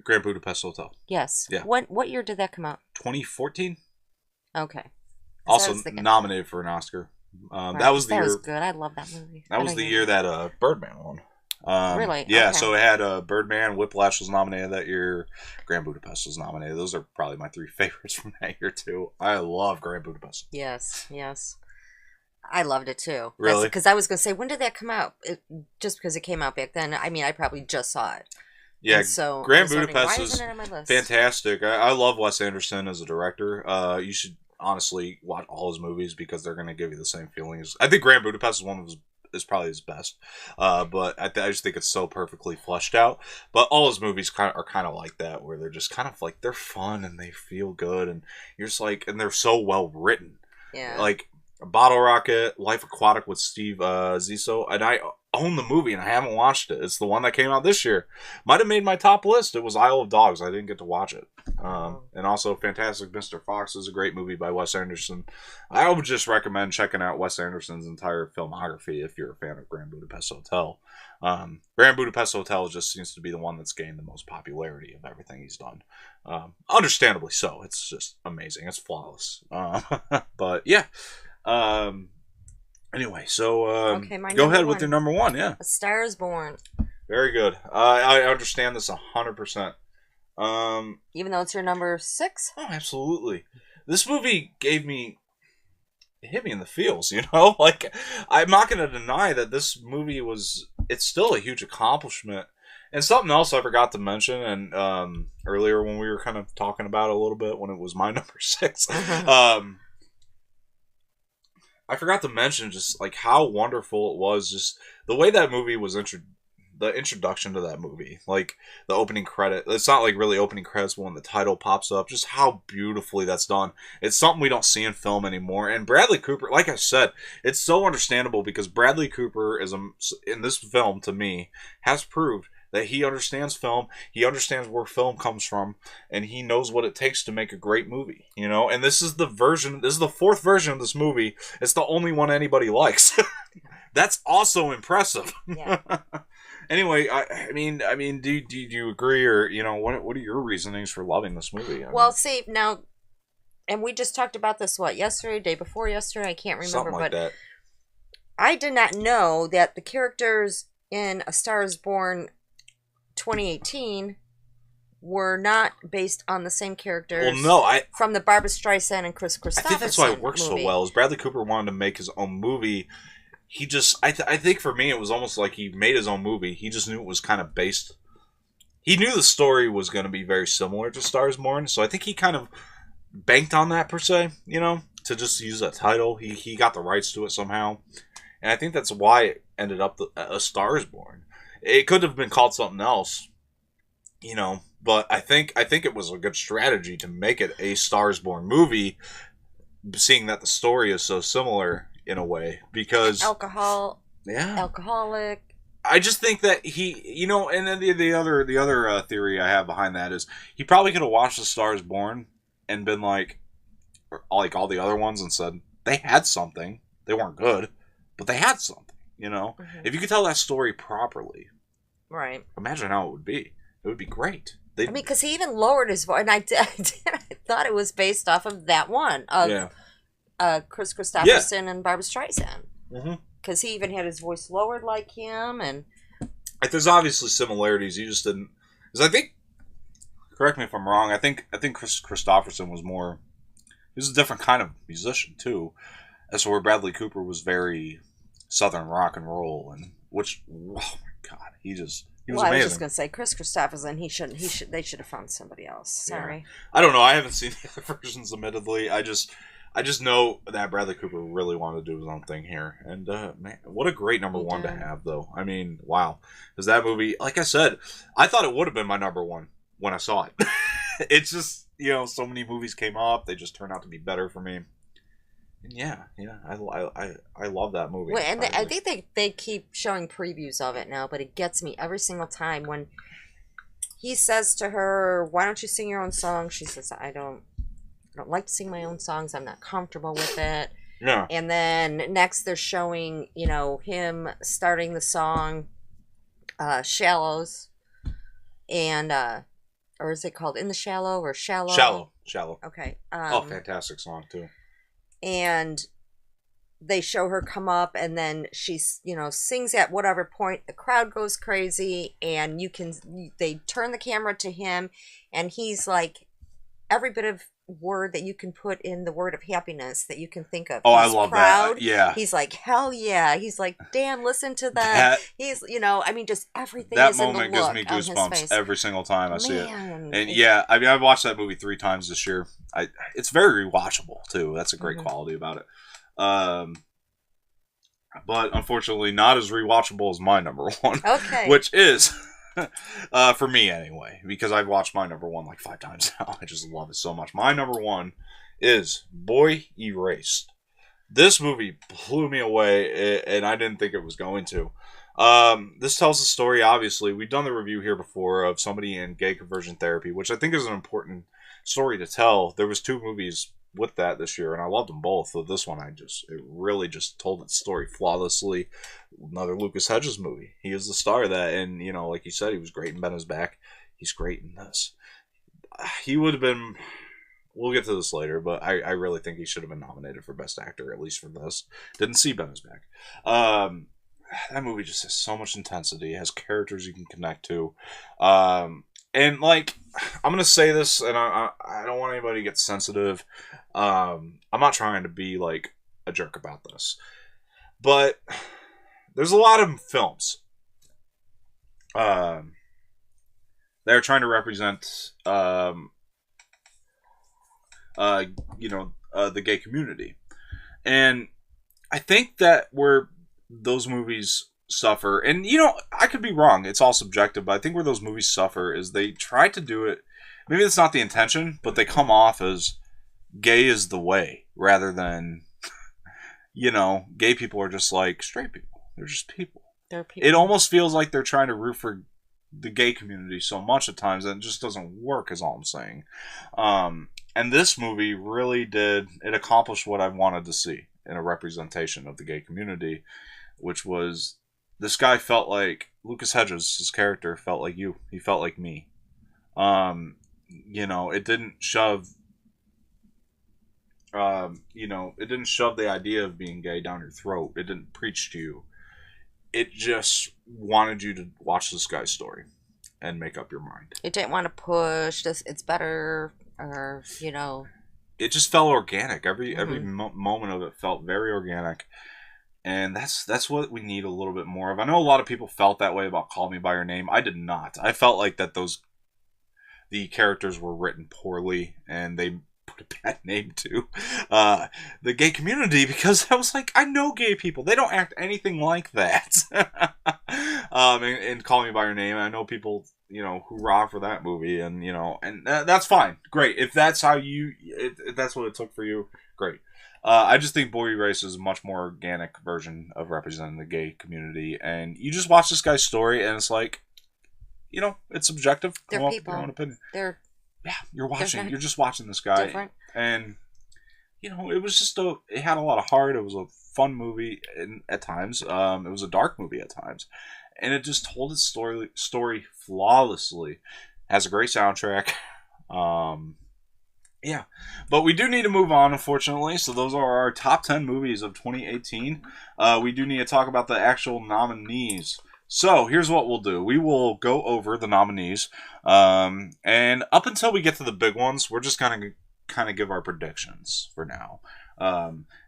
Grand Budapest Hotel. Yes. Yeah. What year did that come out? 2014. Okay. Also nominated for an Oscar. Right, that was the year. That was good. I love that movie. That was the year that Birdman won. Really? Yeah, okay. so it had Birdman, Whiplash was nominated that year, Grand Budapest was nominated. Those are probably my 3 favorites from that year, too. I love Grand Budapest. Yes, yes. I loved it, too. Really? Because I was going to say, when did that come out? Just because it came out back then. I mean, I probably just saw it. Yeah, and so Grand Budapest is is fantastic. I love Wes Anderson as a director. You should honestly watch all his movies because they're going to give you the same feelings. I think Grand Budapest is probably his best, but I just think it's so perfectly fleshed out. But all his movies are kind of like that, where they're just kind of like they're fun and they feel good, and you're just like, and they're so well written. Yeah, like Bottle Rocket, Life Aquatic with Steve Zissou, and I own the movie and I haven't watched it. It's the one that came out this year. Might have made my top list. It was Isle of Dogs. I didn't get to watch it. And also Fantastic Mr. Fox is a great movie by Wes Anderson. I would just recommend checking out Wes Anderson's entire filmography if you're a fan of Grand Budapest Hotel. Grand Budapest Hotel just seems to be the one that's gained the most popularity of everything he's done. Understandably so. It's just amazing. It's flawless. But yeah. Anyway, so okay, go ahead with your number 1. Yeah, A Star Is Born. Very good. I understand this 100%. Even though it's your number 6. Oh, absolutely. This movie hit me in the feels. You know, like I'm not going to deny that this movie it's still a huge accomplishment. And something else I forgot to mention, and earlier when we were kind of talking about it a little bit when it was my number 6. I forgot to mention just like how wonderful it was, just the way that movie was the introduction to that movie, like the opening credit. It's not like really opening credits, but when the title pops up, just how beautifully that's done. It's something we don't see in film anymore. And Bradley Cooper, like I said, it's so understandable because Bradley Cooper in this film, to me, has proved that he understands film, he understands where film comes from, and he knows what it takes to make a great movie, you know? And this is the 4th version of this movie. It's the only one anybody likes. That's also impressive. Yeah. Anyway, I mean, do you agree, or, you know, what are your reasonings for loving this movie? Well, see, now, and we just talked about this, yesterday, day before yesterday? I can't remember, something like that. I did not know that the characters in A Star Is Born 2018 were not based on the same characters. Well, no, from the Barbra Streisand and Chris Christopherson. I think that's why it works movie. so well. Is Bradley Cooper wanted to make his own movie. He just, I think for me, it was almost like he made his own movie. He just knew it was kind of based. He knew the story was going to be very similar to Stars Born, so I think he kind of banked on that per se. You know, to just use that title. He got the rights to it somehow, and I think that's why it ended up A Star Is Born. It could have been called something else, you know, but I think it was a good strategy to make it A Star Is Born movie, seeing that the story is so similar in a way, because alcoholic. I just think that he, you know, and then the other theory I have behind that is he probably could have watched A Star Is Born and been like all the other ones and said they had something. They weren't good, but they had something. You know, if you could tell that story properly, right? Imagine how it would be. It would be great. I mean, because he even lowered his voice, and I thought it was based off of that one of Chris Christopherson and Barbra Streisand. Because he even had his voice lowered like him, and there's obviously similarities. You just didn't, because I think. Correct me if I'm wrong. I think Chris Christopherson was more. He was a different kind of musician too, as where Bradley Cooper was very Southern rock and roll, and which, oh my God, he was amazing. I was just gonna say Chris Christopherson. They should have found somebody else. Sorry. Yeah. I don't know. I haven't seen the other versions, admittedly. I just know that Bradley Cooper really wanted to do his own thing here, and man, what a great number 1 to have, though. I mean, wow, because that movie, like I said, I thought it would have been my number 1 when I saw it. It's just, you know, so many movies came up, they just turned out to be better for me. And yeah, I love that movie. Well, and I think they keep showing previews of it now, but it gets me every single time when he says to her, "Why don't you sing your own song?" She says, "I don't like to sing my own songs. I'm not comfortable with it." Yeah. And then next they're showing, you know, him starting the song "Shallows," and or is it called In the Shallow or Shallow? Shallow. Okay. Oh, fantastic song too. And they show her come up, and then she's, sings at whatever point. The crowd goes crazy, and they turn the camera to him, and he's like every bit of word that you can put in the word of happiness that you can think of. Oh, He's I love proud. that. Yeah. He's like, hell yeah. He's like, Dan, listen to them. He's, just everything that is in the moment look gives me on his goosebumps face. every single time I see it. Man. And yeah, I mean, I've watched that movie 3 times this year. It's very rewatchable too. That's a great quality about it. But unfortunately, not as rewatchable as my number 1. Okay. Which is, for me anyway, because I've watched my number 1 like 5 times now. I just love it so much. My number 1 is Boy Erased. This movie blew me away, and I didn't think it was going to. This tells the story, obviously. We've done the review here before of somebody in gay conversion therapy, which I think is an important story to tell. There was 2 movies with that this year, and I loved them both. So this one, it really just told its story flawlessly. Another Lucas Hedges movie. He is the star of that, and, like you said, he was great in Ben Is Back. He's great in this. He would have been... We'll get to this later, but I really think he should have been nominated for Best Actor, at least for this. Didn't see Ben Is Back. That movie just has so much intensity. It has characters you can connect to. And, like, I'm going to say this, and I don't want anybody to get sensitive. I'm not trying to be, like, a jerk about this. But there's a lot of films that are trying to represent, the gay community. And I think that where those movies suffer, and I could be wrong, it's all subjective, but I think where those movies suffer is they try to do it, maybe that's not the intention, but they come off as gay is the way, rather than gay people are just like straight people. They're just people. They're people. It almost feels like they're trying to root for the gay community so much at times that it just doesn't work, is all I'm saying. And this movie really did, it accomplished what I wanted to see in a representation of the gay community, which was, this guy felt like, Lucas Hedges, his character, felt like you. He felt like me. It didn't shove, it didn't shove the idea of being gay down your throat. It didn't preach to you. It just wanted you to watch this guy's story and make up your mind. It didn't want to push this, it's better, or, It just felt organic. Every moment of it felt very organic. And that's what we need a little bit more of. I know a lot of people felt that way about Call Me By Your Name. I did not. I felt like that the characters were written poorly, and they put a bad name to the gay community, because I was like, I know gay people. They don't act anything like that. And Call Me By Your Name, I know people, hoorah for that movie, and, and that's fine. Great. If that's how if that's what it took for you, great. I just think Boy Erased is a much more organic version of representing the gay community, and you just watch this guy's story, and it's like, it's subjective. They're people. Your own opinion. You're just watching this guy, different. And it was just it had a lot of heart. It was a fun movie, at times. It was a dark movie at times, and it just told its story flawlessly. Has a great soundtrack. Yeah, but we do need to move on, unfortunately. So those are our top 10 movies of 2018. We do need to talk about the actual nominees. So here's what we'll do. We will go over the nominees, and up until we get to the big ones, we're just going to kind of give our predictions for now,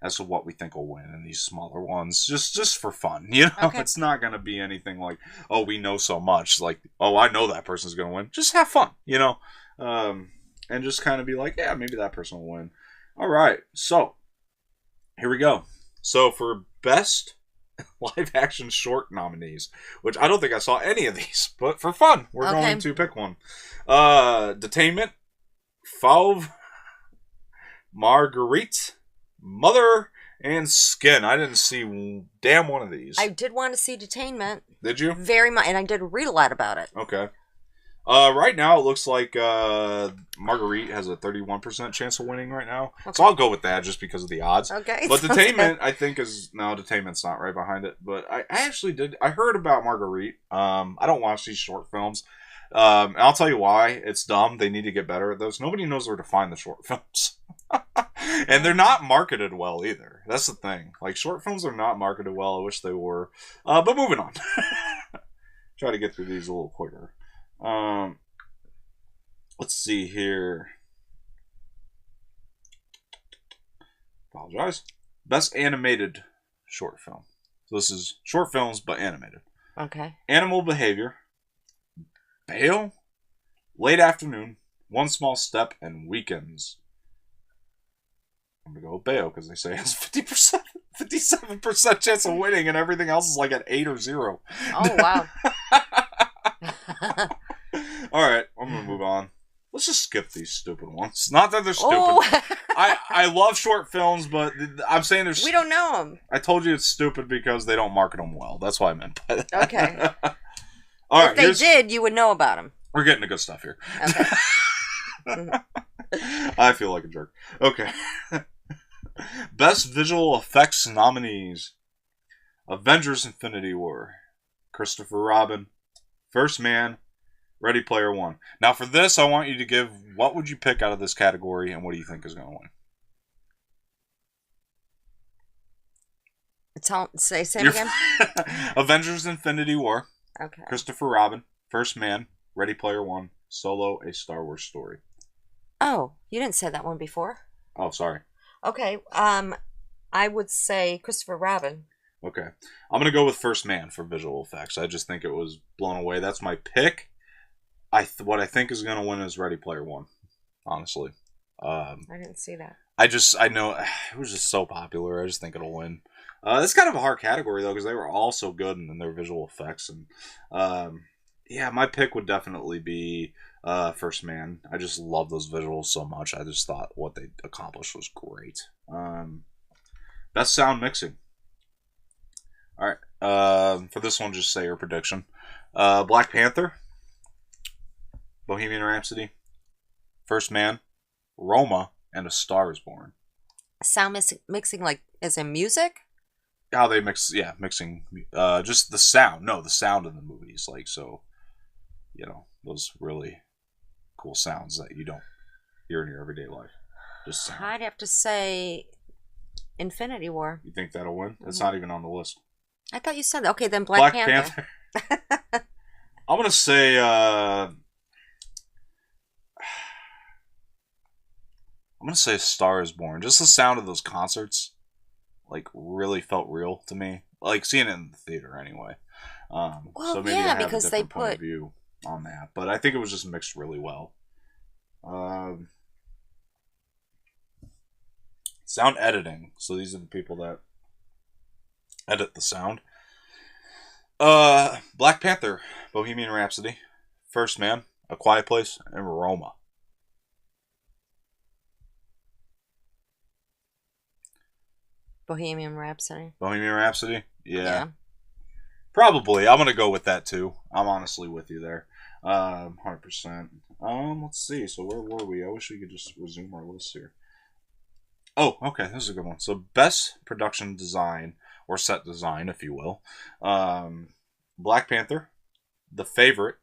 as to what we think will win in these smaller ones, just for fun. Okay. It's not going to be anything like, oh, we know so much, like, oh, I know that person's going to win. Just have fun, and just kind of be like, yeah, maybe that person will win. All right, so here we go. So for best live action short nominees, which I don't think I saw any of these, but for fun, we're going to pick one. Detainment, Fauve, Marguerite, Mother, and Skin. I didn't see damn one of these. I did want to see Detainment. Did you? Very much, and I did read a lot about it. Okay. Right now, it looks like Marguerite has a 31% chance of winning right now. Okay. So I'll go with that just because of the odds. Okay. But Detainment, I think, Detainment's not right behind it. But I actually I heard about Marguerite. I don't watch these short films. I'll tell you why. It's dumb. They need to get better at those. Nobody knows where to find the short films. And they're not marketed well either. That's the thing. Like, short films are not marketed well. I wish they were. But moving on. Try to get through these a little quicker. Let's see here. Apologize. Best animated short film. So this is short films, but animated. Okay. Animal Behavior, Bail, Late Afternoon, One Small Step, and Weekends. I'm going to go with Bail because they say it has 50%, 57% chance of winning, and everything else is like at 8 or 0. Oh, wow. All right, I'm going to move on. Let's just skip these stupid ones. Not that they're stupid. Oh. I love short films, but I'm saying there's... We don't know them. I told you it's stupid because they don't market them well. That's what I meant by that. Okay. All right, if they did, you would know about them. We're getting to good stuff here. Okay. I feel like a jerk. Okay. Best visual effects nominees. Avengers Infinity War. Christopher Robin. First Man. Ready Player One. Now for this, I want you to give, what would you pick out of this category and what do you think is going to win? Say it again. Avengers Infinity War. Okay. Christopher Robin. First Man. Ready Player One. Solo, A Star Wars Story. Oh, you didn't say that one before. Oh, sorry. Okay. I would say Christopher Robin. Okay. I'm going to go with First Man for visual effects. I just think it was blown away. That's my pick. What I think is going to win is Ready Player One, honestly. I didn't see that. I know it was just so popular. I just think it'll win. It's kind of a hard category, though, because they were all so good in their visual effects. And yeah, my pick would definitely be First Man. I just love those visuals so much. I just thought what they accomplished was great. Best sound mixing. All right. For this one, just say your prediction. Black Panther. Bohemian Rhapsody. First Man. Roma. And A Star Is Born. Sound mixing like as in music? How they mixing. Just the sound. No, the sound in the movies. Like, so, those really cool sounds that you don't hear in your everyday life. Just sound. I'd have to say Infinity War. You think that'll win? It's not even on the list. I thought you said that. Okay, then Black Panther. I'm going to say... I'm going to say A Star Is Born. Just the sound of those concerts, like, really felt real to me. Like, seeing it in the theater, anyway. So maybe I have because a different point of view on that. But I think it was just mixed really well. Sound editing. So these are the people that edit the sound. Black Panther, Bohemian Rhapsody, First Man, A Quiet Place, and Roma. Bohemian Rhapsody. Bohemian Rhapsody? Yeah. Probably. I'm going to go with that, too. I'm honestly with you there. 100%. Let's see. So where were we? I wish we could just resume our list here. Oh, okay. This is a good one. So best production design, or set design, if you will. Black Panther, The Favorite,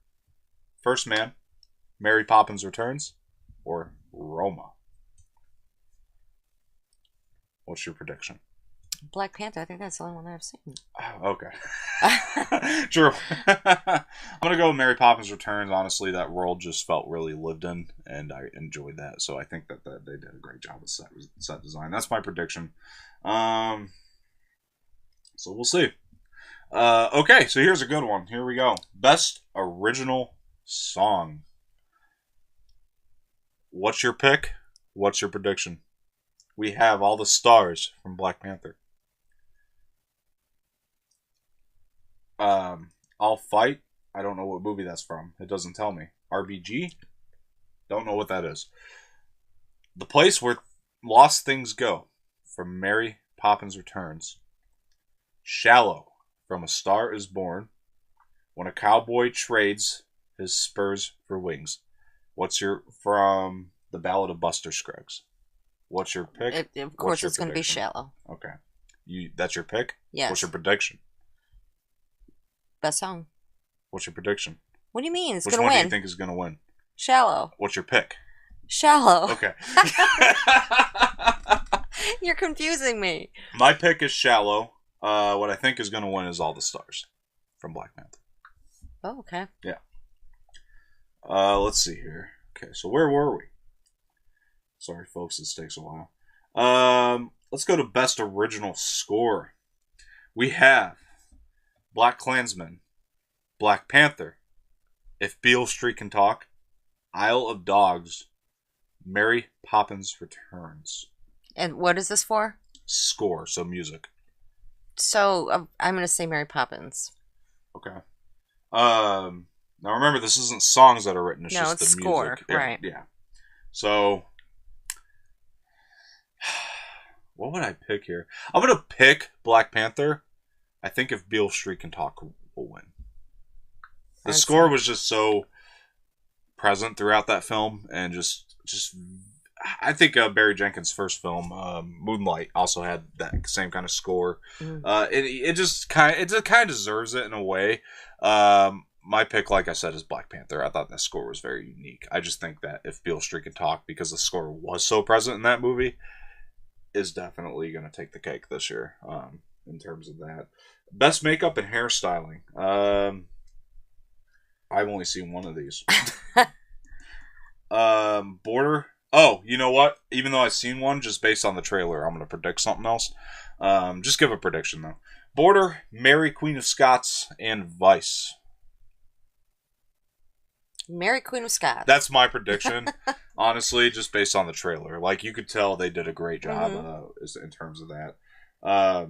First Man, Mary Poppins Returns, or Roma. What's your prediction? Black Panther. I think that's the only one that I've seen. Okay. True. I'm going to go with Mary Poppins Returns. Honestly, that world just felt really lived in, and I enjoyed that. So I think that they did a great job with set design. That's my prediction. So we'll see. Okay, so here's a good one. Here we go. Best original song. What's your pick? What's your prediction? We have All the Stars from Black Panther. I'll Fight. I don't know what movie that's from. It doesn't tell me. RBG? Don't know what that is. The Place Where Lost Things Go from Mary Poppins Returns. Shallow from A Star Is Born. When a Cowboy Trades His Spurs for Wings. From The Ballad of Buster Scruggs. What's your pick? Of course, it's going to be Shallow. Okay. That's your pick? Yes. What's your prediction? Best song. What's your prediction? What do you mean? It's Which gonna one do you win. think is going to win? Shallow. What's your pick? Shallow. Okay. You're confusing me. My pick is Shallow. What I think is going to win is All the Stars from Black Panther. Oh, okay. Yeah. Let's see here. Okay, so where were we? Sorry, folks, this takes a while. Let's go to Best Original Score. We have Black Klansman, Black Panther, If Beale Street Can Talk, Isle of Dogs, Mary Poppins Returns. And what is this for? Score, so music. So I'm gonna say Mary Poppins. Okay. Now remember, this isn't songs that are written; it's just it's the score, music. right? Yeah. So, what would I pick here? I'm gonna pick Black Panther. I think If Beale Street Can Talk will win. The score was just so present throughout that film, and just I think Barry Jenkins' first film, Moonlight, also had that same kind of score. It just kind of deserves it in a way. My pick, like I said, is Black Panther. I thought that score was very unique. I just think that If Beale Street Can Talk, because the score was so present in that movie, is definitely going to take the cake this year. In terms of that, best makeup and hairstyling. I've only seen one of these. Border. Oh, you know what? Even though I've seen one, just based on the trailer, I'm going to predict something else. Just give a prediction, though. Border, Mary, Queen of Scots, and Vice. Mary, Queen of Scots. That's my prediction, honestly, just based on the trailer. Like, you could tell they did a great job in terms of that. I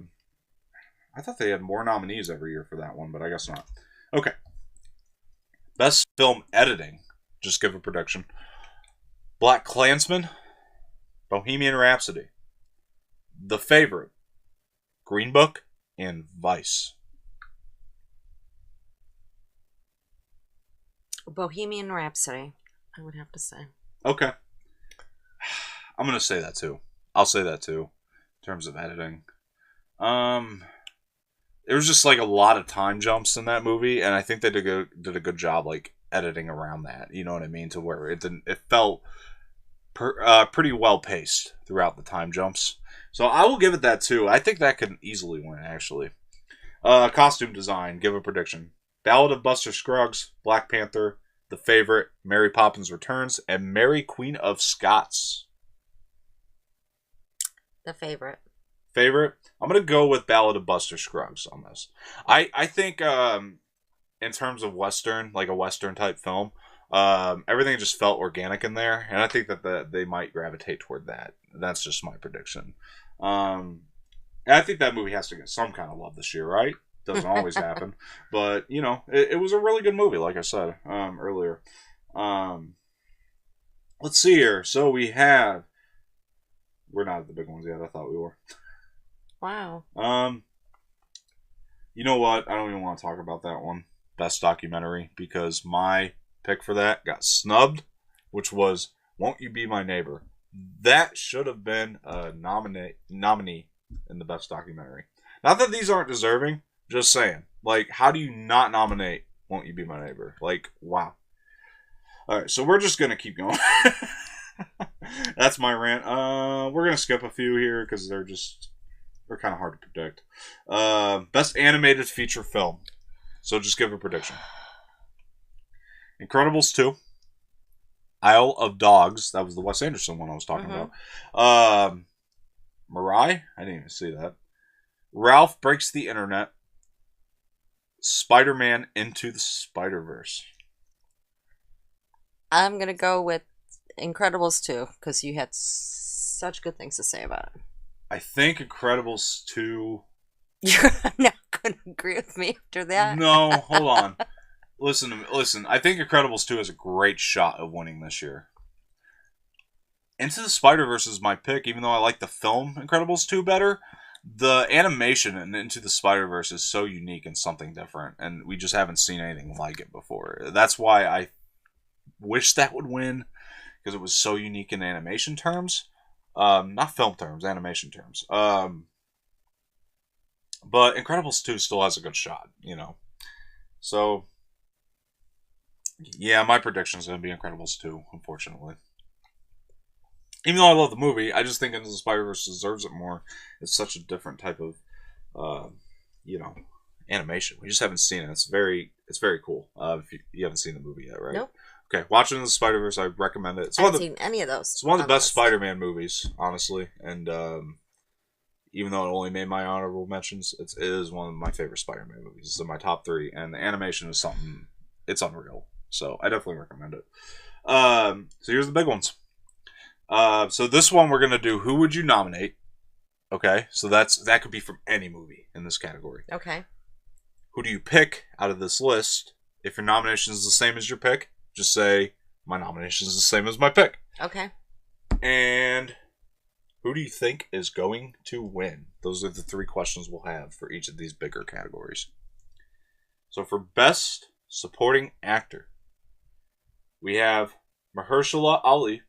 thought they had more nominees every year for that one, but I guess not. Okay. Best film editing. Just give a prediction. Black Klansman, Bohemian Rhapsody, The Favorite, Green Book, and Vice. Bohemian Rhapsody, I would have to say. Okay. I'm going to say that too. I'll say that too, in terms of editing. There was just like a lot of time jumps in that movie, and I think they did a good job like editing around that. You know what I mean? To where it felt pretty well paced throughout the time jumps. So I will give it that too. I think that could easily win, actually. Costume design. Give a prediction. Ballad of Buster Scruggs, Black Panther, The Favorite, Mary Poppins Returns, and Mary Queen of Scots. The Favorite. Favorite? I'm going to go with Ballad of Buster Scruggs on this. I think in terms of Western, like a Western type film, everything just felt organic in there, and I think that they might gravitate toward that. That's just my prediction. And I think that movie has to get some kind of love this year, right? Doesn't always happen, but you know, it was a really good movie, like I said earlier. Let's see here. So we're not at the big ones yet. I thought we were. Wow. You know what? I don't even want to talk about that one. Best documentary, because my pick for that got snubbed, which was Won't You Be My Neighbor. That should have been a nominee in the best documentary. Not that these aren't deserving, just saying. Like, how do you not nominate Won't You Be My Neighbor? Like, wow. Alright, so we're just going to keep going. That's my rant. We're going to skip a few here because they're kind of hard to predict. Best animated feature film. So just give a prediction. Incredibles 2. Isle of Dogs. That was the Wes Anderson one I was talking about. Mirai? I didn't even see that. Ralph Breaks the Internet. Spider-Man Into the Spider-Verse. I'm going to go with Incredibles 2 because you had such good things to say about it. I think Incredibles 2... You're not going to agree with me after that? No, hold on. Listen. I think Incredibles 2 has a great shot of winning this year. Into the Spider-Verse is my pick, even though I like the film Incredibles 2 better. The animation in Into the Spider-Verse is so unique and something different, and we just haven't seen anything like it before. That's why I wish that would win, because it was so unique in animation terms. Not film terms, animation terms. But Incredibles 2 still has a good shot, you know. So, Yeah, my prediction is going to be Incredibles 2, unfortunately. Even though I love the movie, I just think Into the Spider-Verse deserves it more. It's such a different type of, uh, you know, animation. We just haven't seen it. It's very cool. If you haven't seen the movie yet, right? Nope. Okay, watch Into the Spider-Verse. I recommend it. I haven't seen any of those. It's one of the best Spider-Man movies, honestly. And even though it only made my honorable mentions, it is one of my favorite Spider-Man movies. It's in my top 3, and the animation is something. It's unreal. So I definitely recommend it. So here's the big ones. So this one we're gonna do. Who would you nominate? Okay, so that could be from any movie in this category. Okay. Who do you pick out of this list? If your nomination is the same as your pick, just say my nomination is the same as my pick. Okay. And who do you think is going to win? Those are the 3 questions we'll have for each of these bigger categories. So for Best Supporting Actor, we have Mahershala Ali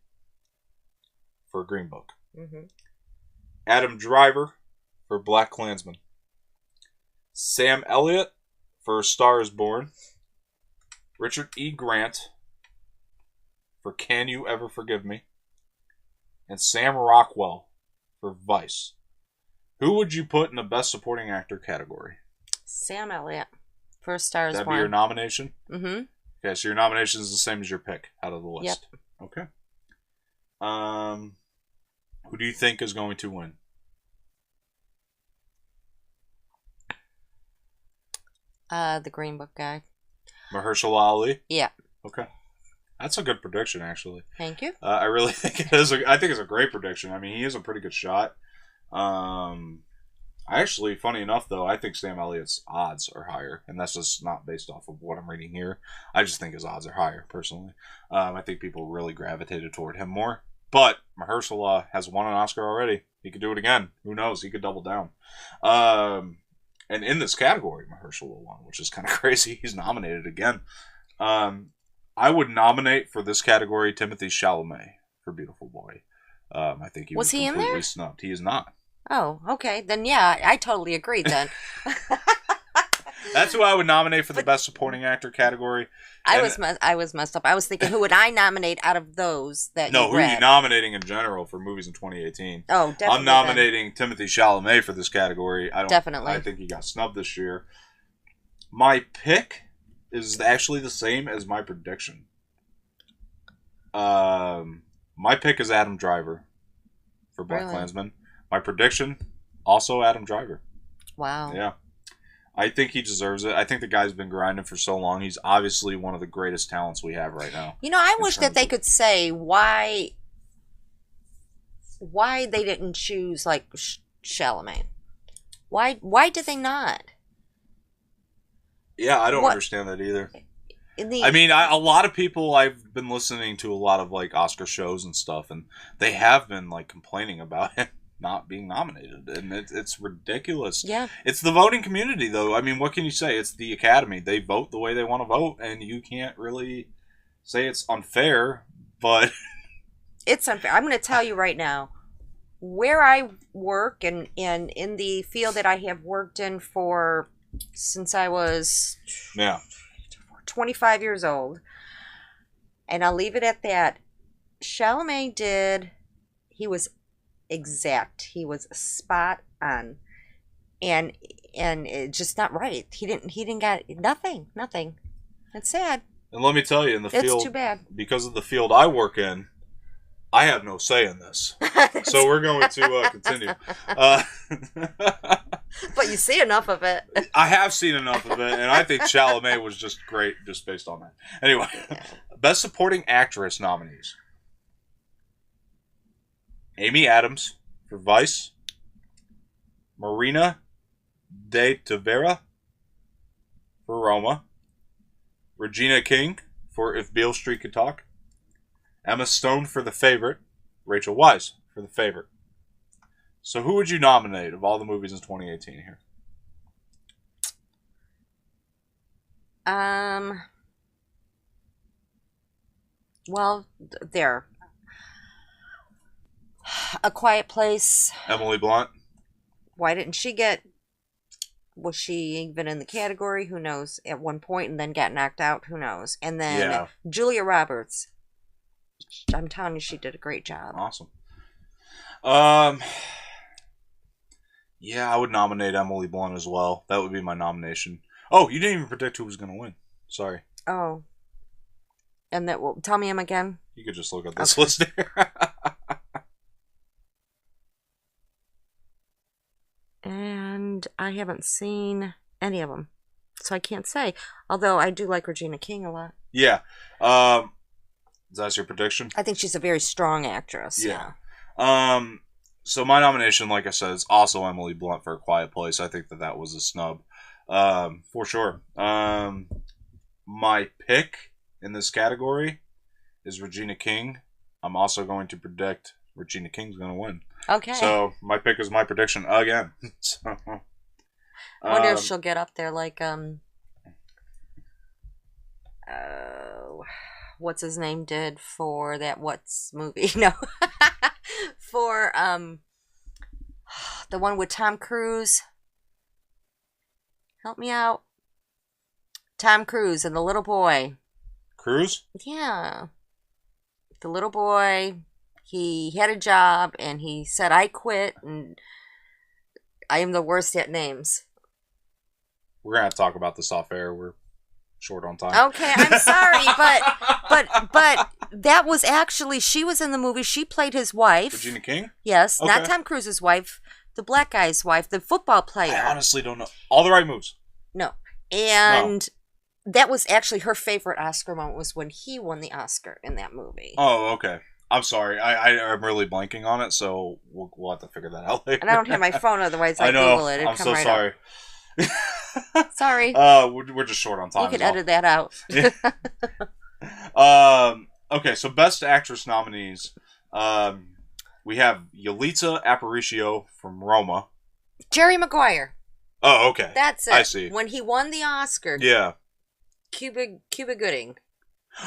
for Green Book. Mm-hmm. Adam Driver for Black Klansman. Sam Elliott for A Star Is Born. Richard E. Grant for Can You Ever Forgive Me? And Sam Rockwell for Vice. Who would you put in the Best Supporting Actor category? Sam Elliott for A Star Is Born. That'd be your nomination? Mm-hmm. Okay, so your nomination is the same as your pick out of the list. Yep. Okay. Who do you think is going to win? The Green Book guy. Mahershala Ali? Yeah. Okay. That's a good prediction, actually. Thank you. I really think it is. I think it's a great prediction. I mean, he is a pretty good shot. Actually, funny enough, though, I think Sam Elliott's odds are higher, and that's just not based off of what I'm reading here. I just think his odds are higher, personally. I think people really gravitated toward him more. But Mahershala has won an Oscar already. He could do it again. Who knows? He could double down. And in this category, Mahershala won, which is kind of crazy. He's nominated again. I would nominate for this category Timothée Chalamet for Beautiful Boy. I think he was he in completely there? snubbed. He is not. Oh, okay. Then yeah, I totally agree then. That's who I would nominate for the Best Supporting Actor category. I was messed up. I was thinking, who would I nominate out of those that No, you who read? are you nominating in general for movies in 2018? Oh, definitely. I'm nominating Timothée Chalamet for this category. Definitely. I think he got snubbed this year. My pick is actually the same as my prediction. My pick is Adam Driver for Black Klansman. My prediction, also Adam Driver. Wow. Yeah. I think he deserves it. I think the guy's been grinding for so long. He's obviously one of the greatest talents we have right now. You know, I wish that they could say why they didn't choose like Chalamet. Why did they not? Yeah, I don't understand that either. I mean, a lot of people, I've been listening to a lot of like Oscar shows and stuff, and they have been like complaining about him not being nominated, and it's ridiculous. Yeah, it's the voting community, though. I mean, what can you say? It's the Academy. They vote the way they want to vote, and you can't really say it's unfair, but it's unfair. I'm going to tell you right now, where I work and in the field that I have worked in for since I was 25 years old, and I'll leave it at that. Chalamet he was exact. He was spot on, and it's just not right. He didn't got nothing. It's sad. And let me tell you, in the field, it's too bad. Because of the field I work in, I have no say in this. So we're going to continue. But you see enough of it. I have seen enough of it, and I think Chalamet was just great just based on that. Anyway, Best Supporting Actress nominees. Amy Adams for Vice. Marina de Tavera for Roma. Regina King for If Beale Street Could Talk. Emma Stone for The Favorite. Rachel Weisz for The Favorite. So who would you nominate of all the movies in 2018 here? Well, there. A Quiet Place. Emily Blunt. Why didn't she get Was she even in the category? Who knows? At one point, and then got knocked out. Who knows? And then Yeah. Julia Roberts. I'm telling you, she did a great job. Awesome. Yeah, I would nominate Emily Blunt as well. That would be my nomination. Oh, you didn't even predict who was going to win. Sorry. Oh. And that will tell me him again. You could just look at this list here. And I haven't seen any of them, so I can't say. Although I do like Regina King a lot. Yeah. That's your prediction? I think she's a very strong actress. Yeah. So my nomination, like I said, is also Emily Blunt for A Quiet Place. I think that was a snub, for sure. My pick in this category is Regina King. I'm also going to predict Regina King's going to win. Okay. So my pick is my prediction again. So, I wonder if she'll get up there like what's his name did for that What's movie? No. For the one with Tom Cruise. Help me out. Tom Cruise and the little boy. Cruise? Yeah. The little boy, he had a job and he said, I quit and I am the worst at names. We're going to have to talk about this off air. We're short on time. Okay, I'm sorry, but that was actually, she was in the movie. She played his wife. Regina King? Yes, Okay. not Tom Cruise's wife, the black guy's wife, the football player. I honestly don't know. All the right moves. No. And that was actually her favorite Oscar moment was when he won the Oscar in that movie. Oh, okay. I'm sorry. I'm really blanking on it, so we'll have to figure that out later. And I don't have my phone, otherwise I'd Google it. It'd I'm come so right sorry. up. Sorry. We're just short on time. You could edit that out. Okay, so Best Actress nominees. We have Yalitza Aparicio from Roma. Jerry Maguire. Oh, okay. That's it. I see. When he won the Oscar. Yeah. Cuba Gooding.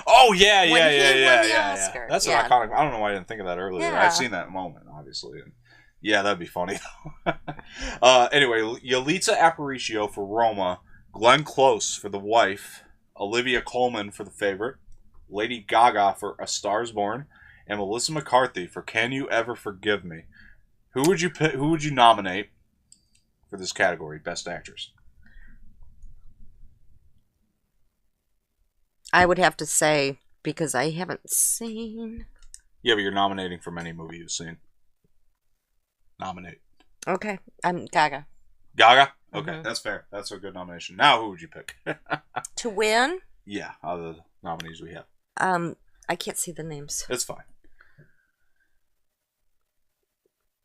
Oh, yeah. When he won the Oscar. That's Yeah. an iconic. I don't know why I didn't think of that earlier. Yeah. I've seen that moment, obviously. And yeah, that'd be funny. Anyway, Yalitza Aparicio for Roma, Glenn Close for The Wife, Olivia Colman for The Favorite, Lady Gaga for A Star Is Born, and Melissa McCarthy for Can You Ever Forgive Me? Who would you pick, who would you nominate for this category, Best Actress? I would have to say, because I haven't seen... Yeah, but you're nominating from any movie you've seen. Nominate. Okay, I'm Gaga. Gaga? Okay, Mhm. That's fair. That's a good nomination. Now, who would you pick? To win? Yeah, out of the nominees we have. I can't see the names. It's fine.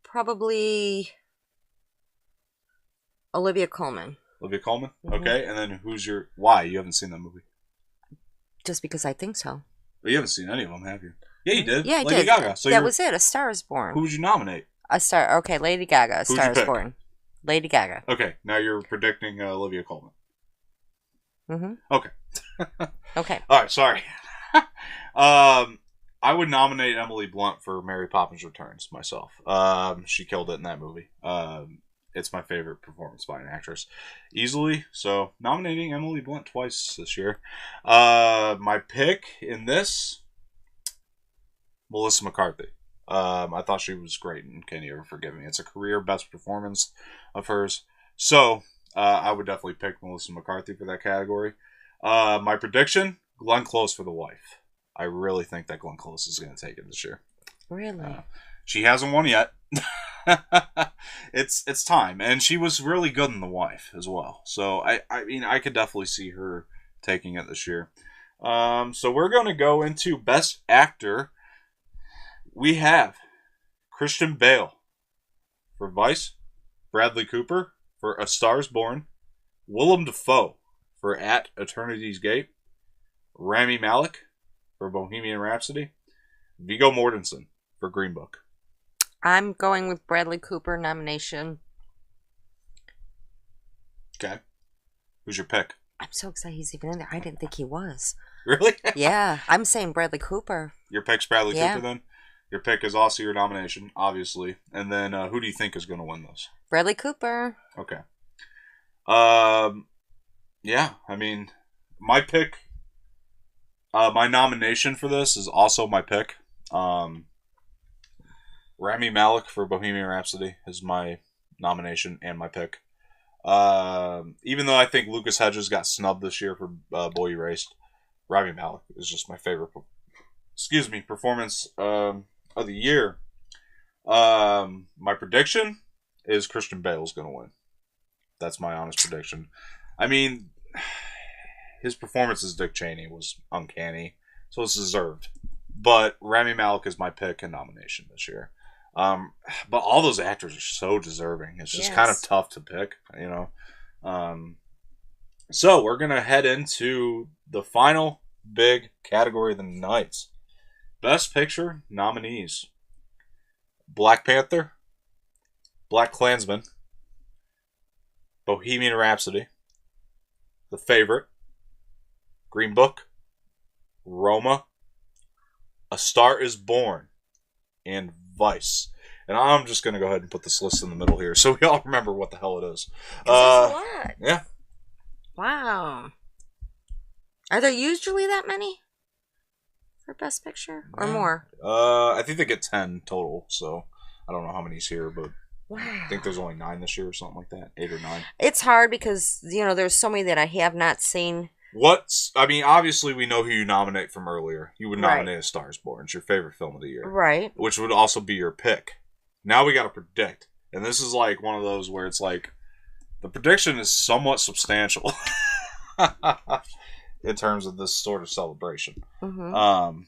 Probably Olivia Colman. Olivia Colman? Mhm. Okay, and then who's your... Why? You haven't seen that movie. Just because I think so. But you haven't seen any of them, have you? Yeah, you did. Yeah, I Lady did. Gaga. So that was it. A Star Is Born. Who would you nominate? A Star. Okay, Lady Gaga. A Who'd Star you Is pick? Born. Lady Gaga. Okay, now you're predicting Olivia Colman. Mm-hmm. Okay. Okay. All right, sorry. I would nominate Emily Blunt for Mary Poppins Returns myself. She killed it in that movie. It's my favorite performance by an actress. Easily. So, nominating Emily Blunt twice this year. My pick in this, Melissa McCarthy. I thought she was great in Can You Ever Forgive Me? It's a career best performance of hers. So, I would definitely pick Melissa McCarthy for that category. My prediction, Glenn Close for The Wife. I really think that Glenn Close is going to take it this year. Really? She hasn't won yet. It's time. And she was really good in The Wife as well. So, I mean, I could definitely see her taking it this year. So, we're going to go into Best Actor. We have Christian Bale for Vice, Bradley Cooper for A Star Is Born, Willem Dafoe for At Eternity's Gate, Rami Malek for Bohemian Rhapsody, Viggo Mortensen for Green Book. I'm going with Bradley Cooper nomination. Okay. Who's your pick? I'm so excited he's even in there. I didn't think he was. Really? Yeah, I'm saying Bradley Cooper. Your pick's Bradley Yeah. Cooper then? Your pick is also your nomination, obviously. And then who do you think is going to win this? Bradley Cooper. Okay. Yeah, I mean, my pick, my nomination for this is also my pick. Rami Malek for Bohemian Rhapsody is my nomination and my pick. Even though I think Lucas Hedges got snubbed this year for Boy Erased, Rami Malek is just my favorite. Performance of the year. My prediction is Christian Bale's going to win. That's my honest prediction. I mean, his performance as Dick Cheney was uncanny, so it's deserved. But Rami Malek is my pick and nomination this year. But all those actors are so deserving. It's just kind of tough to pick, you know. So we're gonna head into the final big category of the night. Best Picture nominees: Black Panther, Black Klansman, Bohemian Rhapsody, The Favorite, Green Book, Roma, A Star Is Born, and Vice. And I'm just going to go ahead and put this list in the middle here so we all remember what the hell it is. That's a lot. Yeah. Wow. Are there usually that many for Best Picture or more? I think they get 10 total, so I don't know how many's here, but wow. I think there's only 9 this year or something like that. 8 or 9. It's hard because, you know, there's so many that I have not seen. Obviously we know who you nominate from earlier. You would nominate A Star Is Born. It's your favorite film of the year. Right. Which would also be your pick. Now we got to predict. And this is like one of those where it's like, the prediction is somewhat substantial in terms of this sort of celebration. Mm-hmm.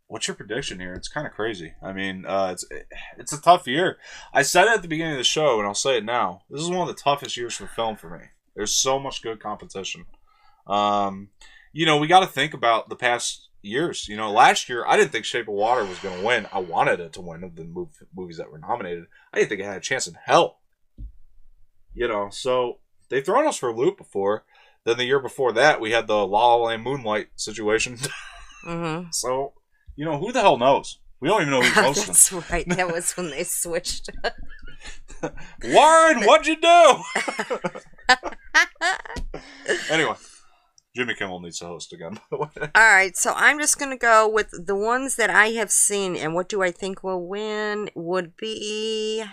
What's your prediction here? It's kind of crazy. I mean, it's a tough year. I said it at the beginning of the show, and I'll say it now. This is one of the toughest years for film for me. There's so much good competition. You know, we got to think about the past years. You know, last year, I didn't think Shape of Water was going to win. I wanted it to win of the movies that were nominated. I didn't think it had a chance in hell. You know, so they've thrown us for a loop before. Then the year before that, we had the La La Land Moonlight situation. Mm-hmm. So, you know, who the hell knows? We don't even know who's hosting. That's right. That was when they switched. Warren, what'd you do? Anyway, Jimmy Kimmel needs to host again. All right, so I'm just going to go with the ones that I have seen, and what do I think will win would be,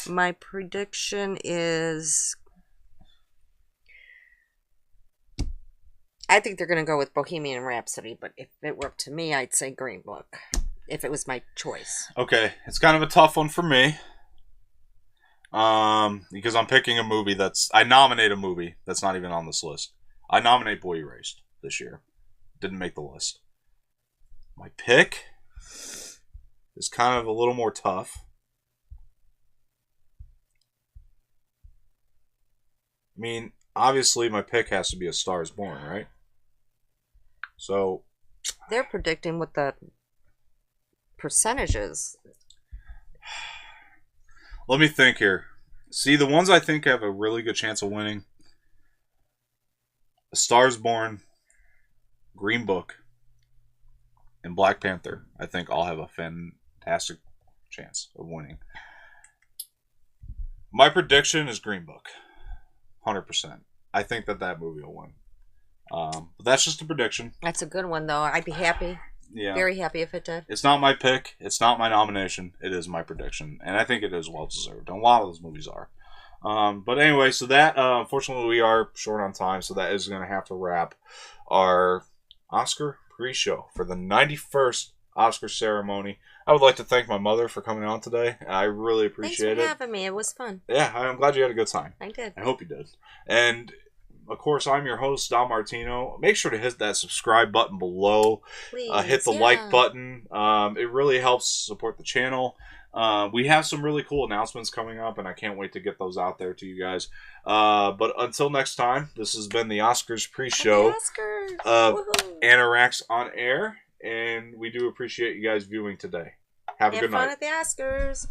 my prediction is, I think they're going to go with Bohemian Rhapsody, but if it were up to me, I'd say Green Book, if it was my choice. Okay, it's kind of a tough one for me. Because I'm picking a movie I nominate a movie that's not even on this list. I nominate Boy Erased this year. Didn't make the list. My pick is kind of a little more tough. I mean, obviously my pick has to be A Star Is Born, right? So they're predicting what the percentages. Let me think here. See, the ones I think have a really good chance of winning: A Star Is Born, Green Book, and Black Panther. I think all have a fantastic chance of winning. My prediction is Green Book. 100%. I think that movie will win. But that's just a prediction. That's a good one, though. I'd be happy. Yeah. Very happy if it did. It's not my pick. It's not my nomination. It is my prediction. And I think it is well deserved. And a lot of those movies are. But anyway, so that, unfortunately, we are short on time. So that is going to have to wrap our Oscar pre-show for the 91st Oscar ceremony. I would like to thank my mother for coming on today. I really appreciate it. Thanks for having me. It was fun. Yeah, I'm glad you had a good time. I did. I hope you did. And of course, I'm your host, Don Martino. Make sure to hit that subscribe button below. Please, hit the like button. It really helps support the channel. We have some really cool announcements coming up, and I can't wait to get those out there to you guys. But until next time, this has been the Oscars pre-show of Anoraks on Air, and we do appreciate you guys viewing today. Have a good night. Have fun at the Oscars.